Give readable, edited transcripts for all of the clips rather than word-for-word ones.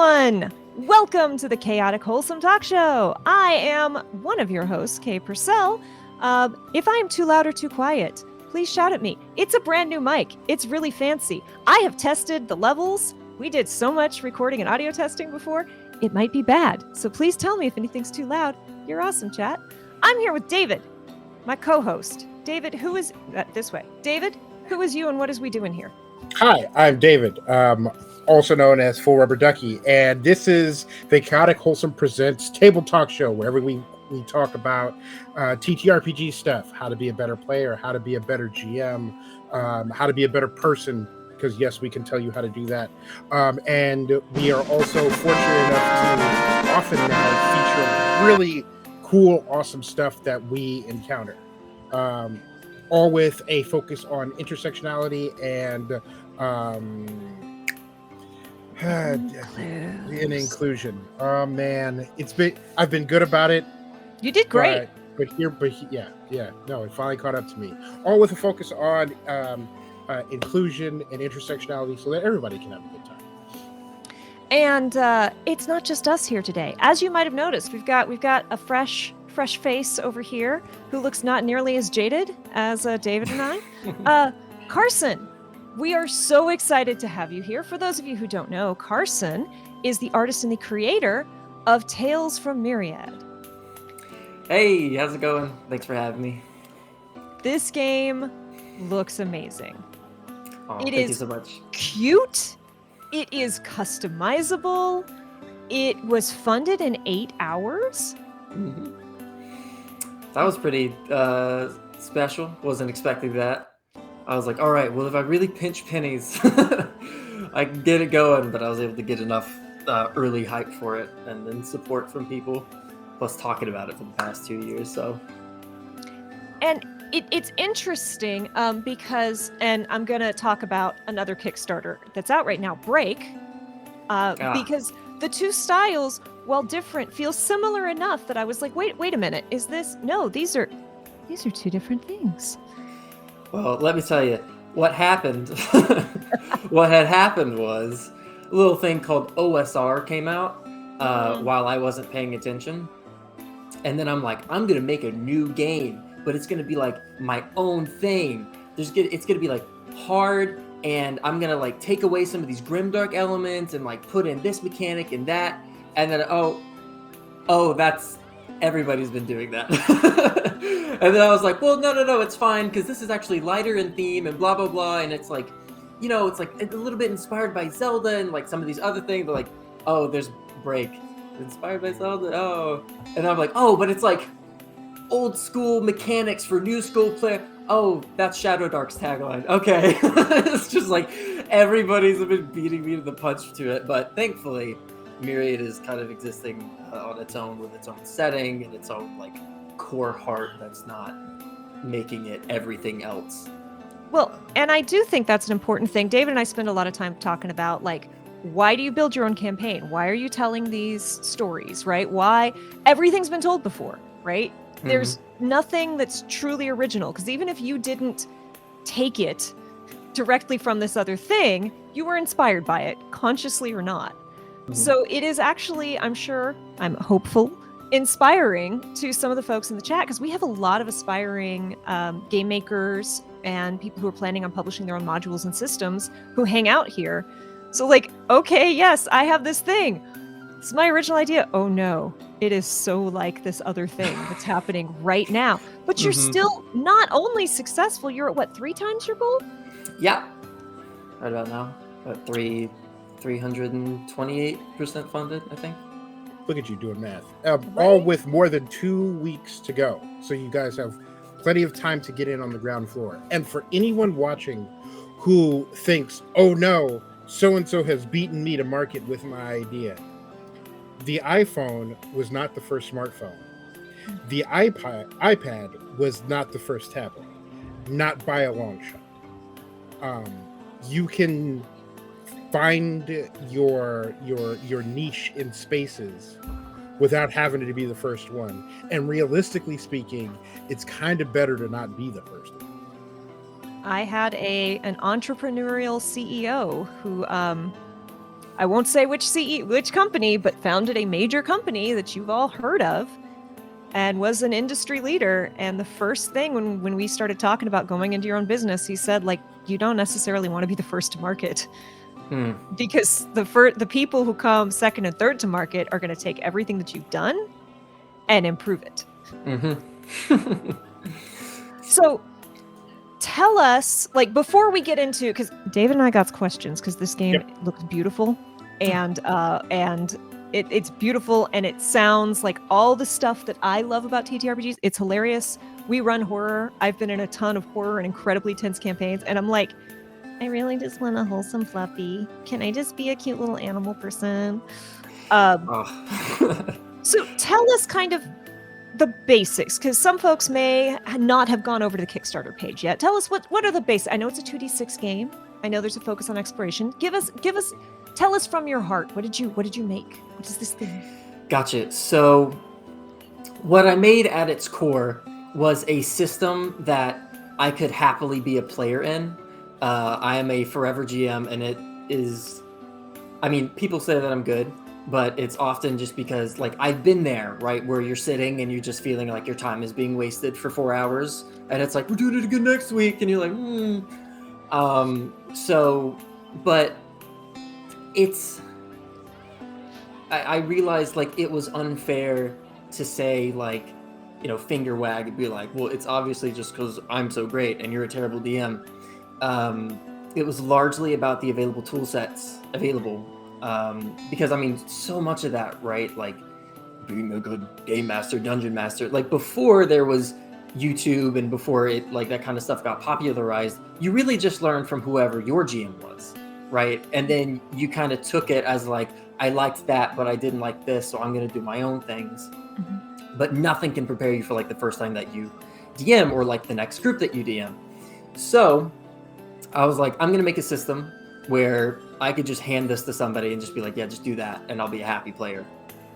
everyone! Welcome to the Chaotic Wholesome Talk Show. I am one of your hosts, Kay Purcell. If I am too loud or too quiet, please shout at me. It's a brand new mic. It's really fancy. I have tested the levels. We did so much recording and audio testing before. It might be bad, so please tell me if anything's too loud. You're awesome, chat. I'm here with David, my co-host. David, who is... this way. David, who is you and what is we doing here? Hi, I'm David, also known as Full Rubber Ducky, and this is the Chaotic Wholesome Presents Table Talk Show, where we talk about TTRPG stuff, how to be a better player, how to be a better GM, how to be a better person, because yes, we can tell you how to do that. And we are also fortunate enough to often now feature really cool, awesome stuff that we encounter. All with a focus on intersectionality and inclusion. Oh man, I've been good about it. You did great. No, it finally caught up to me. All with a focus on inclusion and intersectionality, so that everybody can have a good time. And it's not just us here today. As you might have noticed, we've got a fresh face over here who looks not nearly as jaded as David and I. Carson, we are so excited to have you here. For those of you who don't know, Carson is the artist and the creator of Tales from Myriad. Hey, how's it going? Thanks for having me. This game looks amazing. Oh, thank you so much. Cute. It is customizable. It was funded in 8 hours. Mm-hmm. That was pretty special. Wasn't expecting that. I was like, all right, well, if I really pinch pennies, I can get it going. But I was able to get enough early hype for it and then support from people, plus talking about it for the past 2 years. So, and it's interesting because, and I'm going to talk about another Kickstarter that's out right now, Break, because the two styles, while different, feel similar enough that I was like, wait a minute, is this? No, these are two different things. Well, let me tell you what happened. What had happened was a little thing called OSR came out while I wasn't paying attention. And then I'm like, I'm going to make a new game, but it's going to be like my own thing. It's going to be like hard, and I'm going to like take away some of these grimdark elements and like put in this mechanic and that. And then, oh, that's everybody's been doing that. And then I was like, well, no, it's fine, because this is actually lighter in theme and blah, blah, blah. And it's like, it's like a little bit inspired by Zelda and like some of these other things. But like, oh, there's Break. Inspired by Zelda. Oh. And I'm like, oh, but it's like old school mechanics for new school play. Oh, that's Shadow Dark's tagline. Okay. It's just like everybody's been beating me to the punch to it. But thankfully, Myriad is kind of existing on its own with its own setting and its own like core heart that's not making it everything else. Well, and I do think that's an important thing. David and I spend a lot of time talking about like, why do you build your own campaign? Why are you telling these stories, right? Why? Everything's been told before, right? Mm-hmm. There's nothing that's truly original, because even if you didn't take it directly from this other thing, you were inspired by it, consciously or not. Mm-hmm. So it is actually, I'm hopeful, inspiring to some of the folks in the chat, because we have a lot of aspiring game makers and people who are planning on publishing their own modules and systems who hang out here. So like, okay, yes, I have this thing. It's my original idea. Oh no, it is so like this other thing that's happening right now. But you're still not only successful, you're at what, 3 times your goal? Yeah, right about now. At 328% funded, I think. Look at you doing math. All with more than 2 weeks to go. So you guys have plenty of time to get in on the ground floor. And for anyone watching who thinks, oh no, so-and-so has beaten me to market with my idea. The iPhone was not the first smartphone. The iPad was not the first tablet. Not by a long shot. You can find your niche in spaces without having to be the first one. And realistically speaking, it's kind of better to not be the first one. I had an entrepreneurial CEO who I won't say which which company, but founded a major company that you've all heard of and was an industry leader. And the first thing when we started talking about going into your own business, he said, like, you don't necessarily want to be the first to market. Because the people who come second and third to market are going to take everything that you've done and improve it. So tell us, like, before we get into, because David and I got questions, because this game looks beautiful, and it's beautiful, and it sounds like all the stuff that I love about TTRPGs. It's hilarious. We run horror. I've been in a ton of horror and incredibly tense campaigns, and I'm like, I really just want a wholesome fluffy. Can I just be a cute little animal person? So tell us kind of the basics, because some folks may not have gone over to the Kickstarter page yet. Tell us what are the basics. I know it's a 2d6 game. I know there's a focus on exploration. Tell us from your heart. What did you make? What is this thing? Gotcha. So what I made at its core was a system that I could happily be a player in. I am a forever GM, and it is, I mean, people say that I'm good, but it's often just because, like, I've been there, right, where you're sitting and you're just feeling like your time is being wasted for 4 hours, and it's like, we're doing it again next week, and you're like, but it's, I realized, like, it was unfair to say, like, you know, finger wag and be like, well, it's obviously just because I'm so great and you're a terrible DM. It was largely about the available tool sets available. Because, I mean, so much of that, right? Like, being a good game master, dungeon master. Like, before there was YouTube and before it, like, that kind of stuff got popularized, you really just learned from whoever your GM was, right? And then you kind of took it as, like, I liked that, but I didn't like this, so I'm going to do my own things. But nothing can prepare you for, like, the first time that you DM or, like, the next group that you DM. So I was like, I'm going to make a system where I could just hand this to somebody and just be like, yeah, just do that, and I'll be a happy player.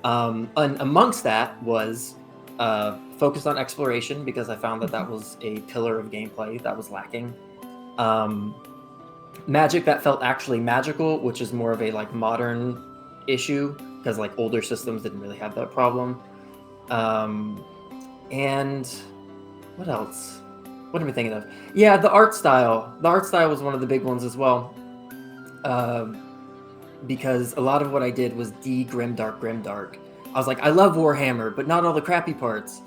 And amongst that was focused on exploration, because I found that that was a pillar of gameplay that was lacking. Magic that felt actually magical, which is more of a, like, modern issue, because, like, older systems didn't really have that problem. And what else? What am I thinking of? Yeah, the art style. The art style was one of the big ones as well. Because a lot of what I did was grimdark. I was like, I love Warhammer, but not all the crappy parts.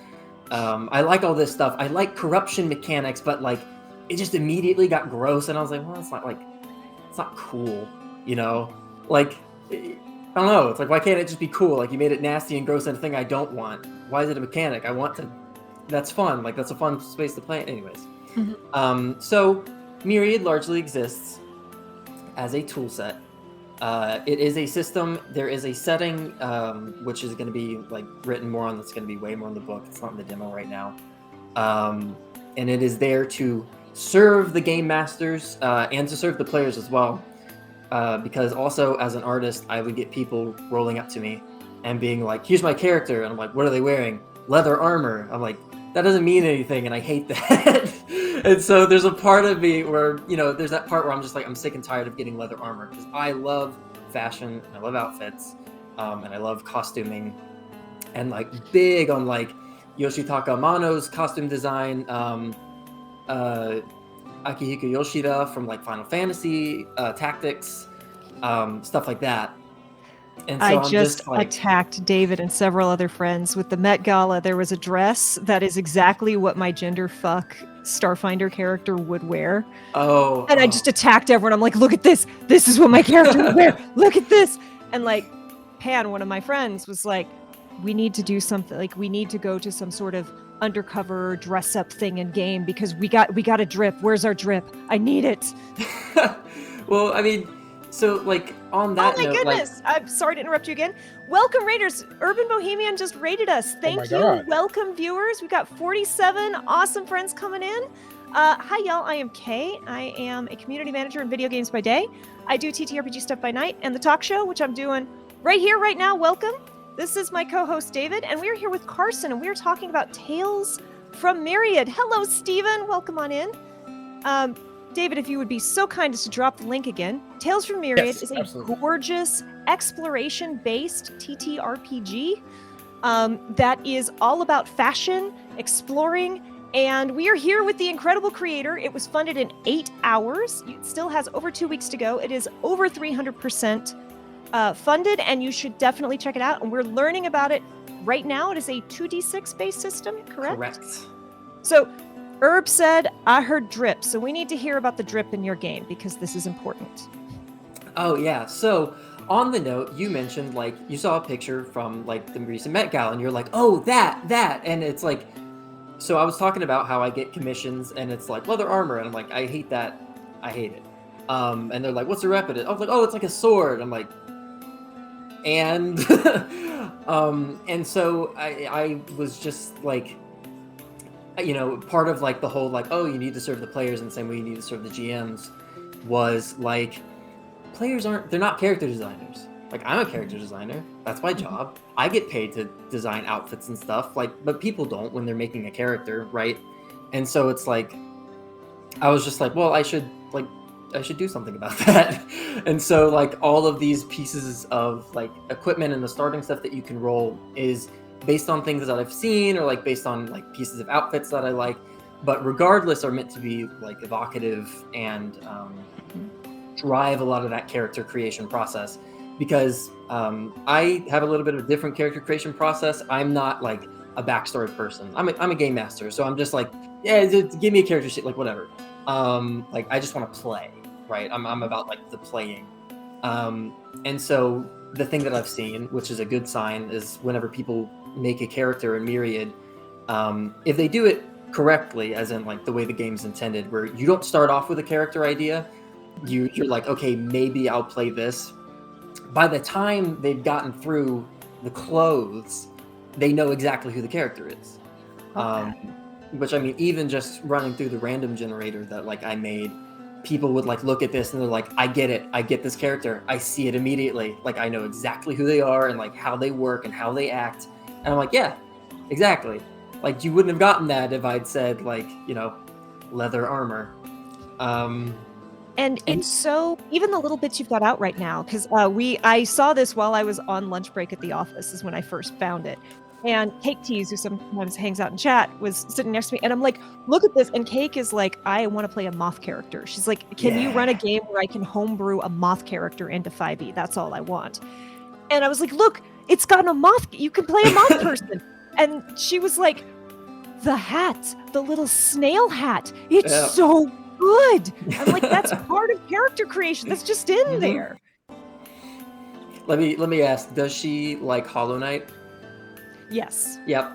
I like all this stuff. I like corruption mechanics, but, like, it just immediately got gross, and I was like, well, it's not cool, you know? Like, I don't know. It's like, why can't it just be cool? Like, you made it nasty and gross and a thing I don't want. Why is it a mechanic? I want to. That's fun. Like, that's a fun space to play. Anyways. So Myriad largely exists as a tool set. It is a system. There is a setting, which is going to be, like, written more on. That's going to be way more in the book. It's not in the demo right now. And it is there to serve the game masters and to serve the players as well. Because also, as an artist, I would get people rolling up to me and being like, here's my character. And I'm like, what are they wearing? Leather armor. I'm like, that doesn't mean anything, and I hate that. And so there's a part of me where, you know, there's that part where I'm just like, I'm sick and tired of getting leather armor, because I love fashion, and I love outfits, and I love costuming, and, like, big on, like, Yoshitaka Amano's costume design, Akihiko Yoshida from, like, Final Fantasy Tactics, stuff like that. And so I I'm just like, attacked David and several other friends with the Met Gala. There was a dress that is exactly what my gender fuck Starfinder character would wear. And I just attacked everyone. I'm like, look at this. This is what my character would wear. Look at this. And, like, Pan, one of my friends, was like, we need to do something. Like, we need to go to some sort of undercover dress up thing in game, because we got a drip. Where's our drip? I need it. Well, I mean, so, like, on that note, oh my goodness, I'm sorry to interrupt you again. Welcome, Raiders. Urban Bohemian just raided us. Thank you. God. Welcome, viewers. We've got 47 awesome friends coming in. Hi, y'all. I am Kay. I am a community manager in video games by day. I do TTRPG stuff by night, and the talk show, which I'm doing right here, right now. Welcome. This is my co-host, David, and we're here with Carson, and we're talking about Tales from Myriad. Hello, Steven. Welcome on in. David, if you would be so kind as to drop the link again. Tales from Myriad Yes, is a absolutely. gorgeous exploration-based TTRPG that is all about fashion, exploring, and we are here with the incredible creator. It was funded in 8 hours. It still has over 2 weeks to go. It is over 300% funded, and you should definitely check it out. And we're learning about it right now. It is a 2d6 based system, correct? Correct. So Herb said, I heard drip. So we need to hear about the drip in your game because this is important. Oh, yeah. So on the note, you mentioned, like, you saw a picture from, like, the recent Met Gala, and you're like, oh, that. And it's like, so I was talking about how I get commissions, and it's like leather armor, and I'm like, I hate that. I hate it. And they're like, what's a rep? I was like, oh, it's like a sword. I'm like, and and so I was just like, you know, part of like the whole like, oh, you need to serve the players in the same way you need to serve the GMs was like, players they're not character designers. Like, I'm a character designer. That's my job. I get paid to design outfits and stuff, like, but people don't when they're making a character, right? And so it's like, I was just like, well, I should do something about that. And so like all of these pieces of like equipment and the starting stuff that you can roll is based on things that I've seen or like based on like pieces of outfits that I like, but regardless are meant to be like evocative and drive a lot of that character creation process, because I have a little bit of a different character creation process. I'm not like a backstory person. I'm a game master, so I'm just like, yeah, just give me a character sheet, like whatever. Like I just want to play, right? I'm about like the playing. And so the thing that I've seen, which is a good sign, is whenever people make a character in Myriad, if they do it correctly, as in like the way the game's intended, where you don't start off with a character idea, you're like, okay, maybe I'll play this. By the time they've gotten through the clothes, they know exactly who the character is. Okay. Which, I mean, even just running through the random generator that like I made, people would like look at this and they're like, I get it. I get this character. I see it immediately. Like, I know exactly who they are and like how they work and how they act. And I'm like, yeah, exactly. Like, you wouldn't have gotten that if I'd said like, you know, leather armor. And it's so, even the little bits you've got out right now, because I saw this while I was on lunch break at the office, is when I first found it. And Cake Tease, who sometimes hangs out in chat, was sitting next to me, and I'm like, look at this. And Cake is like, I want to play a moth character. She's like, can you run a game where I can homebrew a moth character into 5e? That's all I want. And I was like, look, it's got a moth. You can play a moth person. And she was like, the hat, the little snail hat. It's so good. I'm like, that's part of character creation. That's just in there. Let me ask, does she like Hollow Knight? Yes. Yep.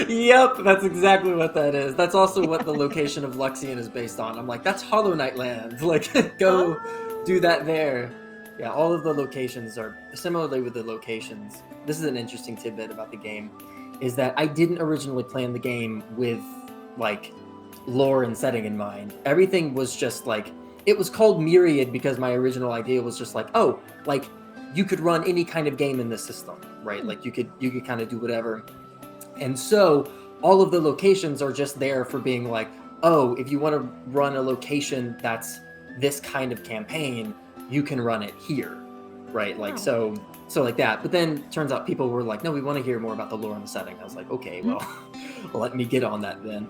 Yep, that's exactly what that is. That's also what the location of Luxian is based on. I'm like, that's Hollow Knight land. Like, go do that there. Yeah, all of the locations are similarly with the locations. This is an interesting tidbit about the game, is that I didn't originally plan the game with like lore and setting in mind. Everything was just like, it was called Myriad because my original idea was just like, oh, like you could run any kind of game in this system, right? Like you could kind of do whatever. And so all of the locations are just there for being like, oh, if you want to run a location that's this kind of campaign, you can run it here, right? Like, so like that. But then turns out people were like, no, we want to hear more about the lore and the setting. I was like, okay, well, let me get on that then.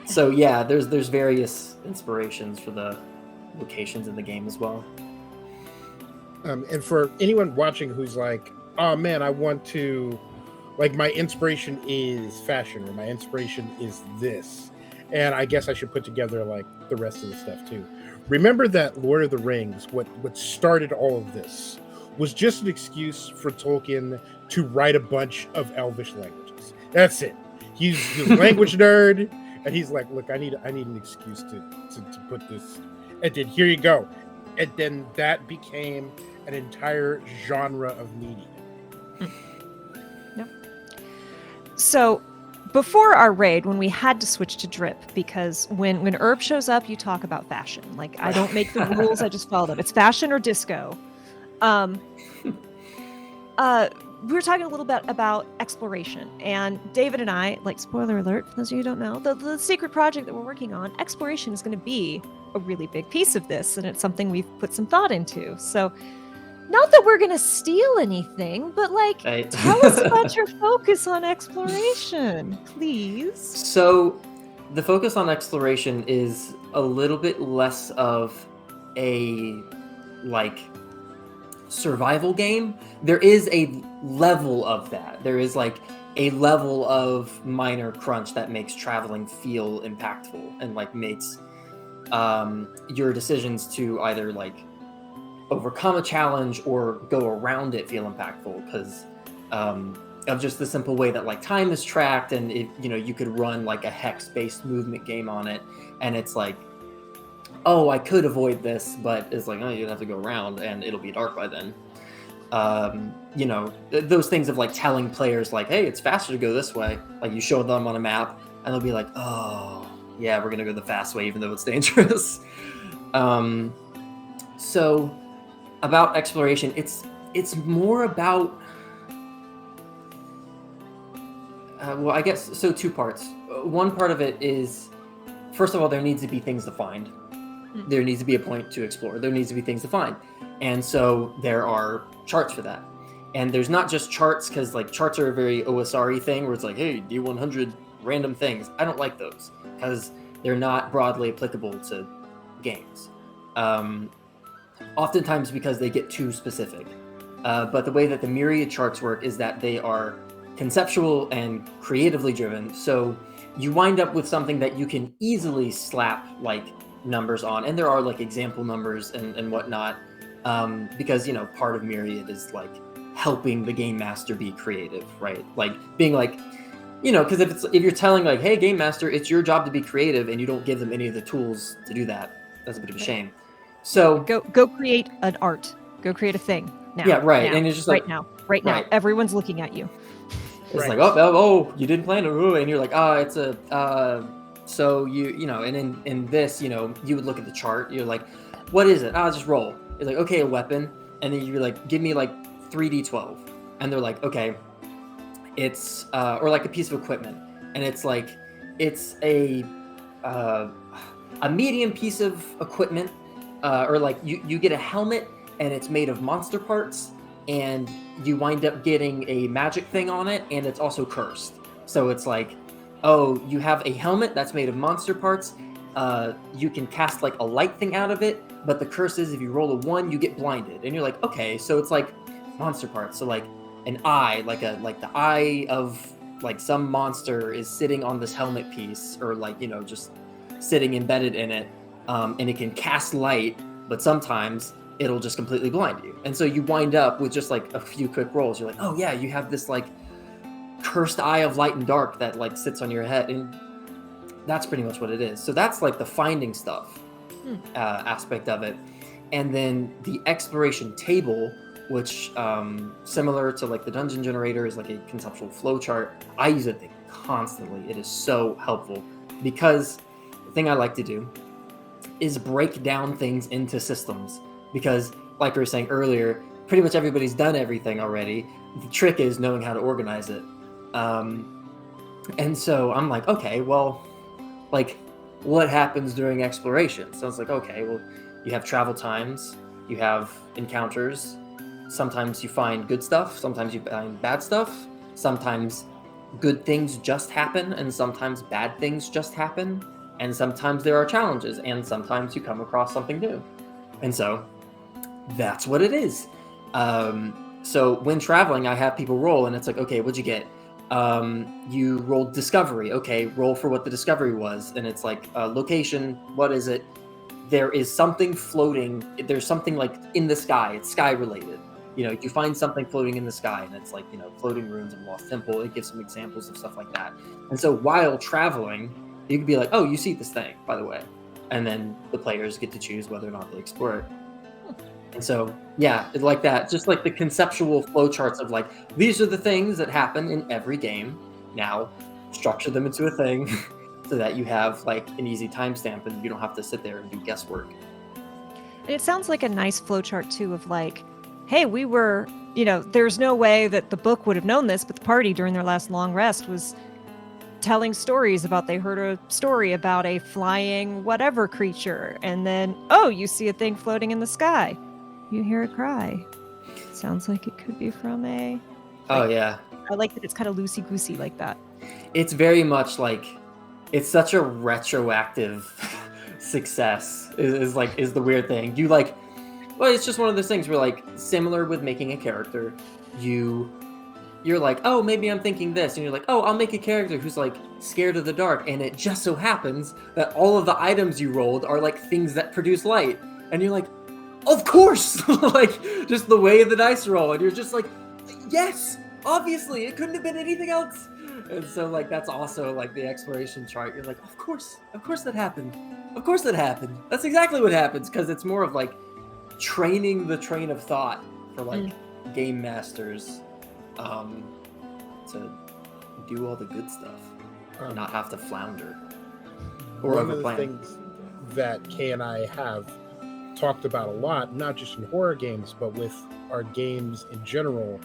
So yeah, there's various inspirations for the locations in the game as well. And for anyone watching who's like, oh man, I want to, like, my inspiration is fashion, or my inspiration is this, and I guess I should put together like the rest of the stuff too. Remember that Lord of the Rings, what started all of this, was just an excuse for Tolkien to write a bunch of Elvish languages. That's it. He's a language nerd, and he's like, look, I need an excuse to put this, and then here you go. And then that became an entire genre of media. Yep. So before our raid, when we had to switch to drip, because when Herb shows up, you talk about fashion. Like, I don't make the rules, I just follow them. It's fashion or disco. we were talking a little bit about exploration, and David and I, like, spoiler alert for those of you who don't know, the secret project that we're working on, exploration is going to be a really big piece of this, and it's something we've put some thought into. So, not that we're going to steal anything, but like, Right. tell us about your focus on exploration, please. So, the focus on exploration is a little bit less of a like survival game. There is a level of that. There is like a level of minor crunch that makes traveling feel impactful and like makes your decisions to either like overcome a challenge or go around it feel impactful because of just the simple way that like time is tracked, and it, you know, you could run like a hex-based movement game on it, and it's like, oh, I could avoid this, but it's like, oh, you'd have to go around and it'll be dark by then. You know, those things of like telling players like, hey, it's faster to go this way. Like you show them on a map and they'll be like, oh, yeah, we're going to go the fast way, even though it's dangerous. So about exploration, it's more about, well, I guess, so two parts. One part of it is, first of all, there needs to be things to find. There needs to be a point to explore. There needs to be things to find. And so there are charts for that. And there's not just charts, because like charts are a very OSR-y thing where it's like, hey, do 100 random things. I don't like those because they're not broadly applicable to games. Oftentimes because they get too specific. But the way that the Myriad charts work is that they are conceptual and creatively driven. So you wind up with something that you can easily slap like numbers on, and there are like example numbers and whatnot, because, you know, part of Myriad is like helping the game master be creative, right? Like being like, you know, because if you're telling like, hey, game master, it's your job to be creative, and you don't give them any of the tools to do that, that's a bit of a shame. So go create an art. Go create a thing now. Yeah, right. Now, And it's just like right now, everyone's looking at you. It's Right. like, oh, you didn't plan it, and you're like, it's a so you know, and in this, you know, you would look at the chart, you're like, what is it? Just roll. It's like, okay, a weapon, and then you're like, give me like 3d12, and they're like, okay, it's or like a piece of equipment, and it's like, it's a medium piece of equipment, or like you get a helmet, and it's made of monster parts, and you wind up getting a magic thing on it, and it's also cursed. So it's like, oh, you have a helmet that's made of monster parts. You can cast like a light thing out of it, but the curse is if you roll a 1, you get blinded. And you're like, okay, so it's like monster parts. So like an eye, like the eye of like some monster is sitting on this helmet piece, or like, you know, just sitting embedded in it, and it can cast light, but sometimes it'll just completely blind you. And so you wind up with just like a few quick rolls. You're like, oh yeah, you have this like cursed eye of light and dark that like sits on your head, and that's pretty much what it is. So that's like the finding stuff aspect of it. And then the exploration table, which similar to like the dungeon generator, is like a conceptual flowchart. I use it constantly. It is so helpful because the thing I like to do is break down things into systems, because like we were saying earlier, pretty much everybody's done everything already. The trick is knowing how to organize it. And so I'm like, okay, well, like what happens during exploration? So it's like, okay, well, you have travel times, you have encounters. Sometimes you find good stuff, sometimes you find bad stuff, sometimes good things just happen, and sometimes bad things just happen, and sometimes there are challenges, and sometimes you come across something new. And so that's what it is. So when traveling, I have people roll, and it's like, okay, what'd you get? You rolled discovery. Okay, roll for what the discovery was. And it's like, location, what is it? There is something floating. There's something like in the sky. It's sky related. You know, you find something floating in the sky, and it's like, you know, floating ruins of Lost Temple. It gives some examples of stuff like that. And so while traveling, you could be like, oh, you see this thing, by the way. And then the players get to choose whether or not they explore it. And so, yeah, it's like that. Just like the conceptual flowcharts of like, these are the things that happen in every game. Now, structure them into a thing so that you have like an easy timestamp and you don't have to sit there and do guesswork. And it sounds like a nice flowchart too of like, hey, we were there's no way that the book would have known this, but the party during their last long rest was telling stories about, they heard a story about a flying whatever creature, and then, oh, you see a thing floating in the sky. You hear a cry. Sounds like it could be from a... Oh, yeah. I like that it's kind of loosey-goosey like that. It's very much like, it's such a retroactive success is the weird thing. You well, it's just one of those things where similar with making a character, you're like, oh, maybe I'm thinking this, and you're like, oh, I'll make a character who's scared of the dark, and it just so happens that all of the items you rolled are things that produce light, and you're like, of course, just the way the dice roll, and you're just like, yes, obviously, it couldn't have been anything else. And so that's also the exploration chart. You're like, of course that happened. Of course that happened. That's exactly what happens, because it's more of training the train of thought for game masters to do all the good stuff and not have to flounder or one of the overplan. things that Kay and I have talked about a lot, not just in horror games, but with our games in general,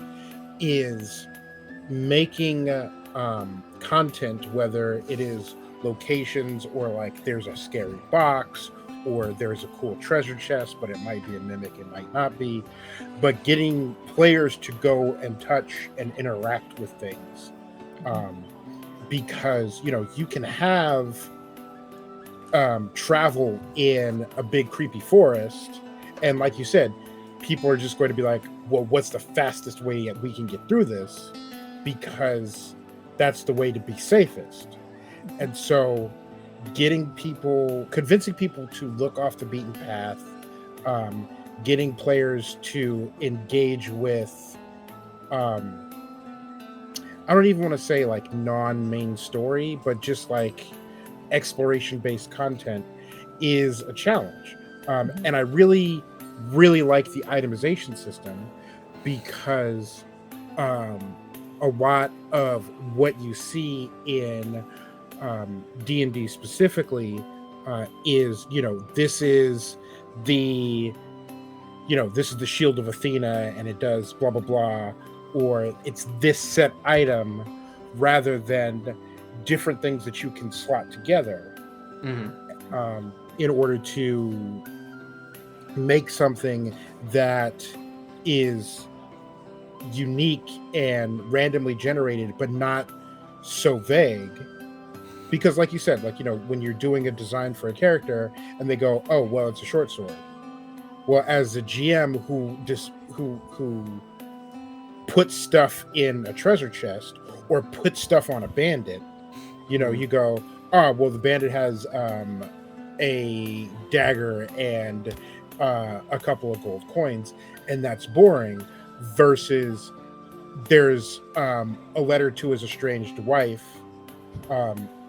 is making content, whether it is locations or there's a scary box or there's a cool treasure chest, but it might be a mimic, it might not be, but getting players to go and touch and interact with things, because you can have travel in a big creepy forest, and like you said, people are just going to be like, well, what's the fastest way that we can get through this, because that's the way to be safest. And so convincing people to look off the beaten path, getting players to engage with I don't even want to say non-main story, but just exploration-based content is a challenge. And I really like the itemization system, because a lot of what you see in D&D specifically is, this is the shield of Athena and it does blah blah blah, or it's this set item, rather than different things that you can slot together in order to make something that is unique and randomly generated, but not so vague. Because like you said, when you're doing a design for a character and they go, oh, well, it's a short sword. Well, as a GM who puts stuff in a treasure chest or puts stuff on a bandit, you go, oh, well, the bandit has a dagger and a couple of gold coins, and that's boring, versus there's a letter to his estranged wife,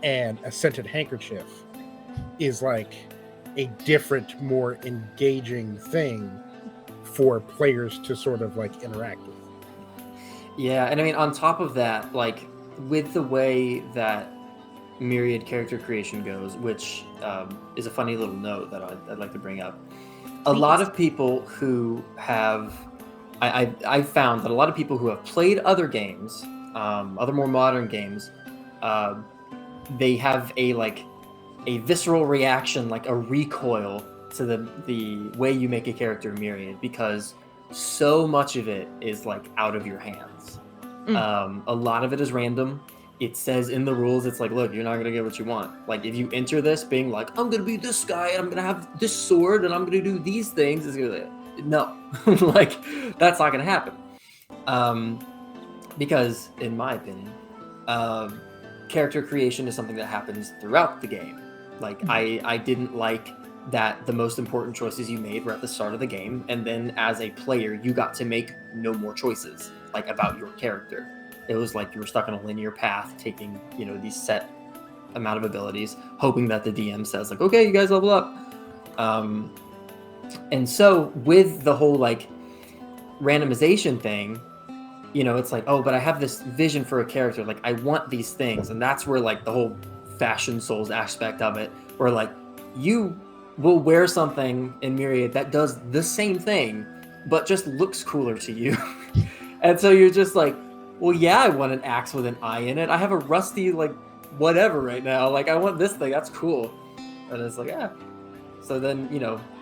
and a scented handkerchief is a different, more engaging thing for players to sort of interact with. Yeah, and I mean, on top of that, with the way that Myriad character creation goes, which is a funny little note that I'd like to bring up. A lot of people who have, I've found that a lot of people who have played other games, other more modern games, they have a visceral reaction, a recoil to the way you make a character in Myriad, because so much of it is out of your hands. A lot of it is random. It says in the rules, it's look, you're not gonna get what you want. If you enter this being I'm gonna be this guy and I'm gonna have this sword and I'm gonna do these things, it's gonna no, that's not gonna happen. Because in my opinion, character creation is something that happens throughout the game. I didn't like that the most important choices you made were at the start of the game, and then as a player you got to make no more choices about your character. It was you were stuck on a linear path, taking these set amount of abilities, hoping that the DM says okay, you guys level up. And so with the whole randomization thing, it's oh, but I have this vision for a character, I want these things, and that's where the whole Fashion Souls aspect of it, where you will wear something in Myriad that does the same thing but just looks cooler to you. And so you're just like, well, yeah, I want an axe with an eye in it. I have a rusty, like, whatever right now. Like, I want this thing. That's cool. And it's like, yeah. So then,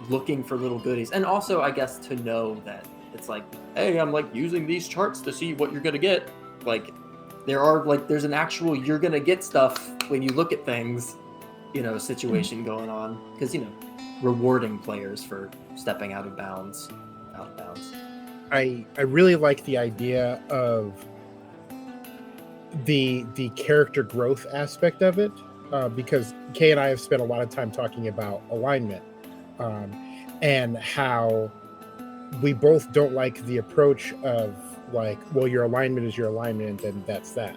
looking for little goodies. And also, I guess, to know that it's like, hey, I'm, like, using these charts to see what you're going to get. Like, there's an actual you're going to get stuff when you look at things, situation going on. Because, rewarding players for stepping out of bounds. I really like the idea of the character growth aspect of it, because Kay and I have spent a lot of time talking about alignment, and how we both don't like the approach of like, well, your alignment is your alignment and that's that.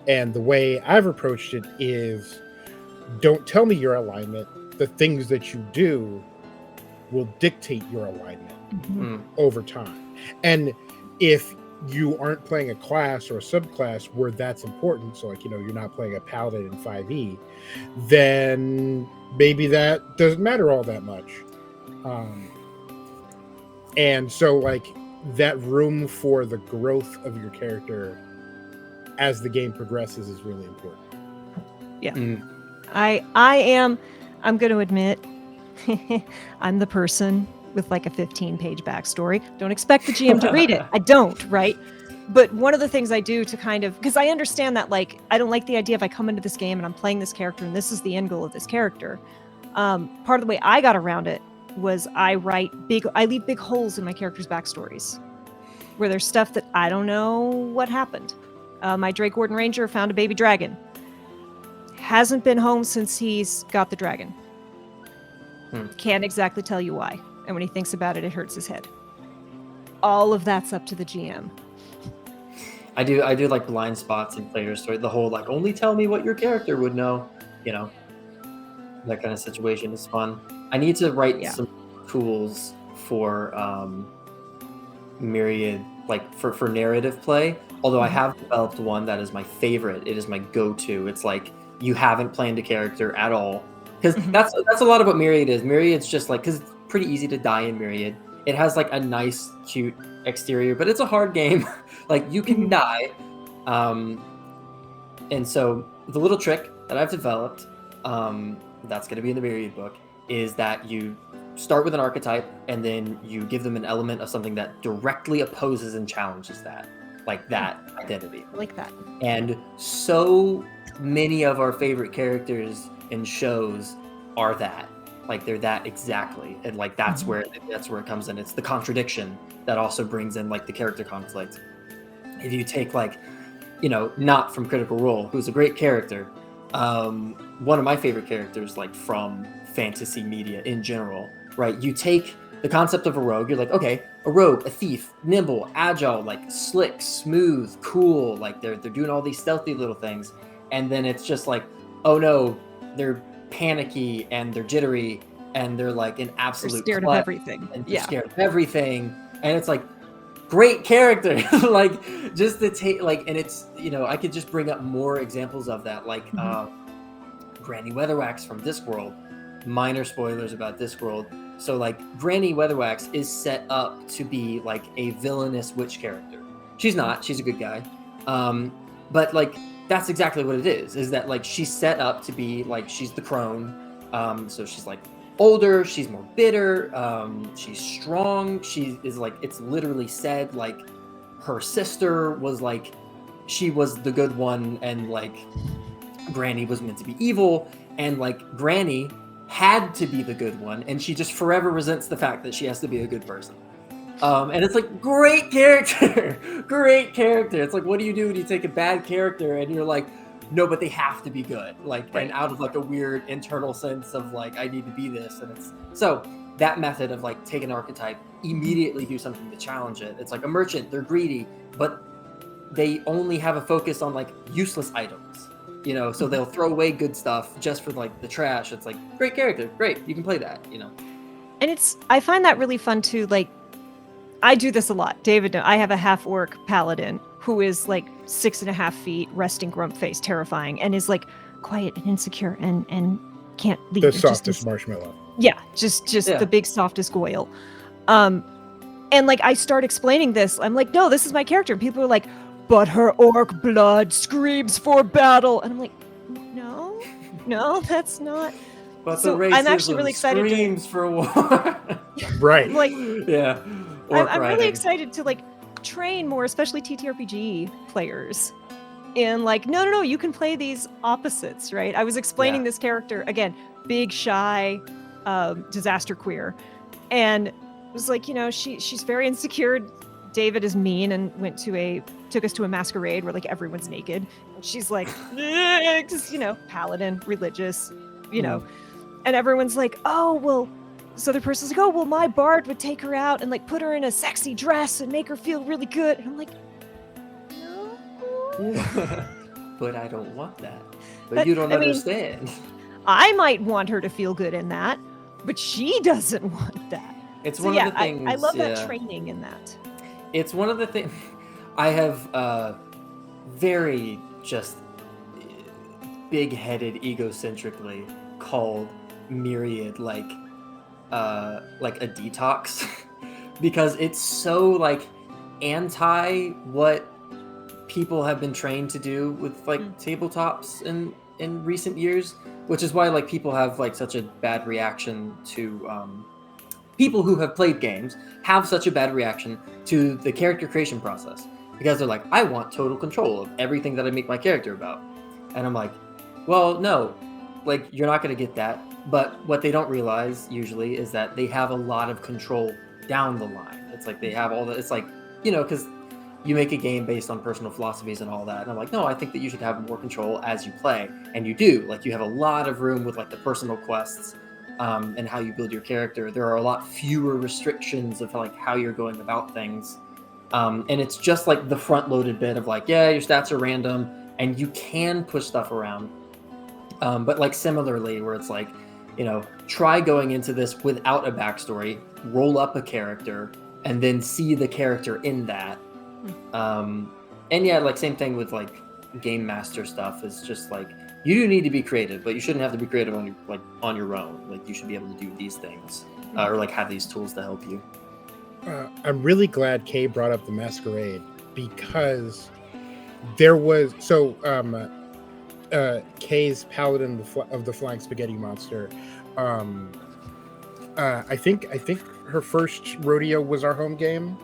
And the way I've approached it is, don't tell me your alignment. The things that you do will dictate your alignment over time. And if you aren't playing a class or a subclass where that's important, so like, you're not playing a paladin in 5e, then maybe that doesn't matter all that much. And so like that room for the growth of your character as the game progresses is really important. Yeah. I'm going to admit, I'm the person with like a 15-page backstory. Don't expect the GM to read it. I don't, right? But one of the things I do to kind of, because I understand that, like, I don't like the idea if I come into this game and I'm playing this character and this is the end goal of this character. Part of the way I got around it was I leave big holes in my characters' backstories where there's stuff that I don't know what happened. My Drake Warden Ranger found a baby dragon. Hasn't been home since he's got the dragon. Can't exactly tell you why. And when he thinks about it, it hurts his head. All of that's up to the GM. I do like blind spots in players' story. The whole like, only tell me what your character would know. That kind of situation is fun. I need to write some tools for Myriad, like for narrative play. Although I have developed one that is my favorite. It is my go-to. It's like, you haven't planned a character at all, because that's a lot of what Myriad is. Myriad's just like, because it's pretty easy to die in Myriad. It has like a nice, cute exterior, but it's a hard game. Like, you can die. And so the little trick that I've developed, that's going to be in the Myriad book, is that you start with an archetype and then you give them an element of something that directly opposes and challenges that, like that identity. I like that. And so many of our favorite characters in shows are that, like, they're that exactly, and like that's where it comes in. It's the contradiction that also brings in like the character conflict. If you take like, not from Critical Role, who's a great character, one of my favorite characters, like from fantasy media in general, right? You take the concept of a rogue, you're like, okay, a rogue, a thief, nimble, agile, like slick, smooth, cool, like they're doing all these stealthy little things. And then it's just like, oh no, they're panicky and they're jittery and they're like an absolute scared of everything. And they're scared of everything. And it's like, great character. Like, just to take, like, and it's, I could just bring up more examples of that. Like, Granny Weatherwax from Discworld. Minor spoilers about Discworld. So like, Granny Weatherwax is set up to be like a villainous witch character. She's not. She's a good guy. But like, that's exactly what it is that like, she's set up to be like, she's the crone. So she's like older, she's more bitter, she's strong. She is like, it's literally said like her sister was like, she was the good one and like Granny was meant to be evil, and like Granny had to be the good one, and she just forever resents the fact that she has to be a good person. And it's like, great character. Great character. It's like, what do you do when you take a bad character and you're like, no, but they have to be good, like, and out of like a weird internal sense of like, I need to be this. And it's so that method of like, take an archetype, immediately do something to challenge it. It's like a merchant, they're greedy, but they only have a focus on like useless items, so they'll throw away good stuff just for like the trash. It's like, great character, great, you can play that. And I find that really fun too. Like, I do this a lot. David, I have a half-orc paladin who is like 6.5 feet, resting grump face, terrifying, and is like quiet and insecure and can't lead. The softest marshmallow. Yeah, just the big softest goyle. And like I start explaining this, I'm like, no, this is my character. And people are like, but her orc blood screams for battle. And I'm like, no, that's not. But So the racism I'm actually really excited to, screams for war. Right. like, Yeah. I'm really excited to like train more, especially TTRPG players. And like, no, you can play these opposites, right? I was explaining this character again, big, shy, disaster queer, and it was like, she's very insecure. David is mean and took us to a masquerade where like everyone's naked. And she's like, just paladin, religious, and everyone's like, oh well. So the person's like, oh well, my bard would take her out and like put her in a sexy dress and make her feel really good. And I'm like, but I don't want that. But you don't understand. I might want her to feel good in that, but she doesn't want that. It's one of the things. I love that training in that. It's one of the things. I have very just big-headed, egocentrically called Myriad like a detox because it's so like anti what people have been trained to do with like tabletops in recent years, which is why like people have like such a bad reaction to people who have played games have such a bad reaction to the character creation process because they're like, I want total control of everything that I make my character about. And I'm like, well, no, like you're not going to get that. But what they don't realize usually is that they have a lot of control down the line. It's like they have all the, it's like, because you make a game based on personal philosophies and all that. And I'm like, no, I think that you should have more control as you play. And you do. Like you have a lot of room with like the personal quests and how you build your character. There are a lot fewer restrictions of like how you're going about things. And it's just like the front loaded bit of like, yeah, your stats are random and you can push stuff around. But like similarly where it's like, try going into this without a backstory, roll up a character and then see the character in that. And yeah, like same thing with like game master stuff is just like, you do need to be creative, but you shouldn't have to be creative on your own. Like you should be able to do these things or like have these tools to help you. I'm really glad Kay brought up the masquerade because there was Kay's paladin of the flying spaghetti monster. I think her first rodeo was our home game.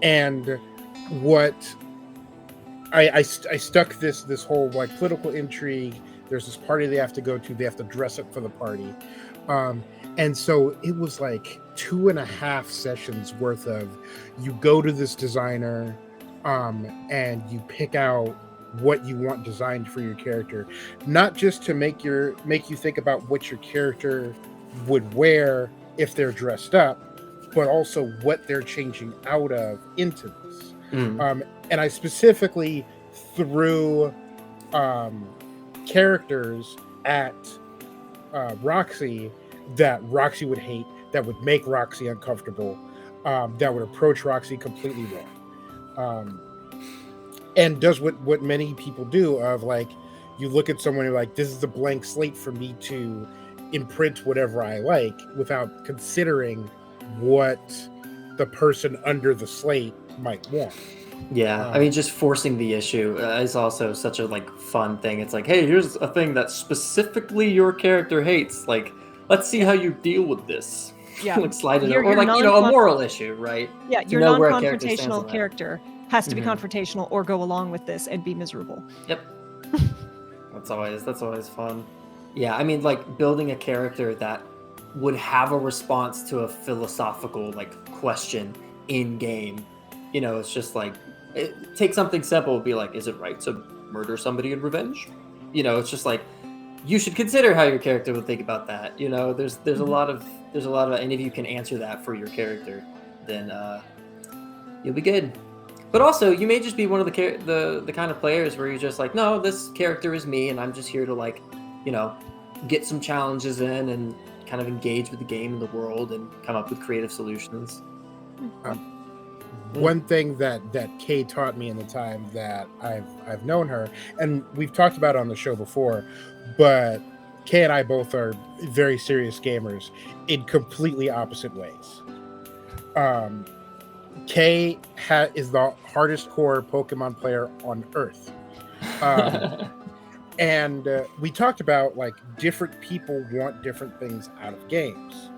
And what I stuck this whole like political intrigue. There's this party they have to go to. They have to dress up for the party. And so it was like 2.5 sessions worth of you go to this designer and you pick out what you want designed for your character, not just to make you think about what your character would wear if they're dressed up, but also what they're changing out of into this. And I specifically threw characters at Roxy that Roxy would hate, that would make Roxy uncomfortable, that would approach Roxy completely wrong. And does what many people do of like, you look at someone and you're like, this is a blank slate for me to imprint whatever I like without considering what the person under the slate might want. Yeah, I mean, just forcing the issue is also such a like fun thing. It's like, hey, here's a thing that specifically your character hates. Like, let's see how you deal with this. Yeah, like slide it, or like a moral issue, right? Yeah, your non-confrontational character has to be confrontational or go along with this and be miserable. Yep. That's always fun. Yeah, I mean, like building a character that would have a response to a philosophical like question in game. It's just like take something simple, be like, is it right to murder somebody in revenge? It's just like you should consider how your character would think about that. There's a lot of and if you can answer that for your character, then you'll be good. But also, you may just be one of the kind of players where you're just like, no, this character is me, and I'm just here to like, get some challenges in and kind of engage with the game and the world and come up with creative solutions. One thing that Kay taught me in the time that I've known her, and we've talked about it on the show before, but Kay and I both are very serious gamers in completely opposite ways. Um, Kay is the hardest core Pokemon player on Earth. And we talked about like different people want different things out of games.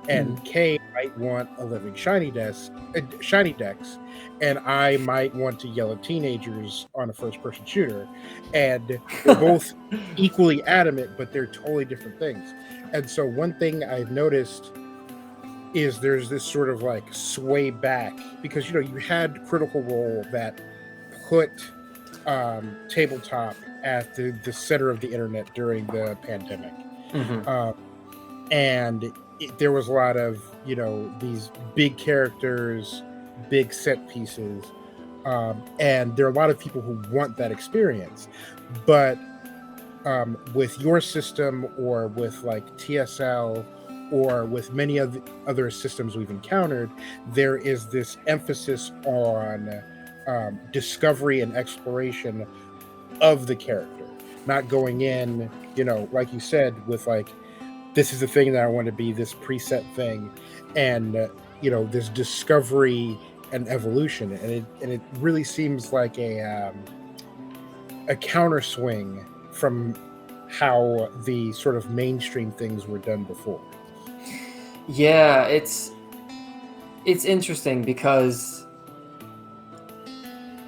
And Kay might want a living shiny dex, and I might want to yell at teenagers on a first-person shooter. And they're both equally adamant, but they're totally different things. And so one thing I've noticed is there's this sort of like sway back because you had Critical Role that put tabletop at the center of the internet during the pandemic. And there was a lot of these big characters, big set pieces, and there are a lot of people who want that experience. But with your system or with like TSL or with many of the other systems we've encountered, there is this emphasis on discovery and exploration of the character, not going in, like you said, with like, this is the thing that I want to be, this preset thing, and this discovery and evolution, and it really seems like a counter swing from how the sort of mainstream things were done before. Yeah, it's interesting because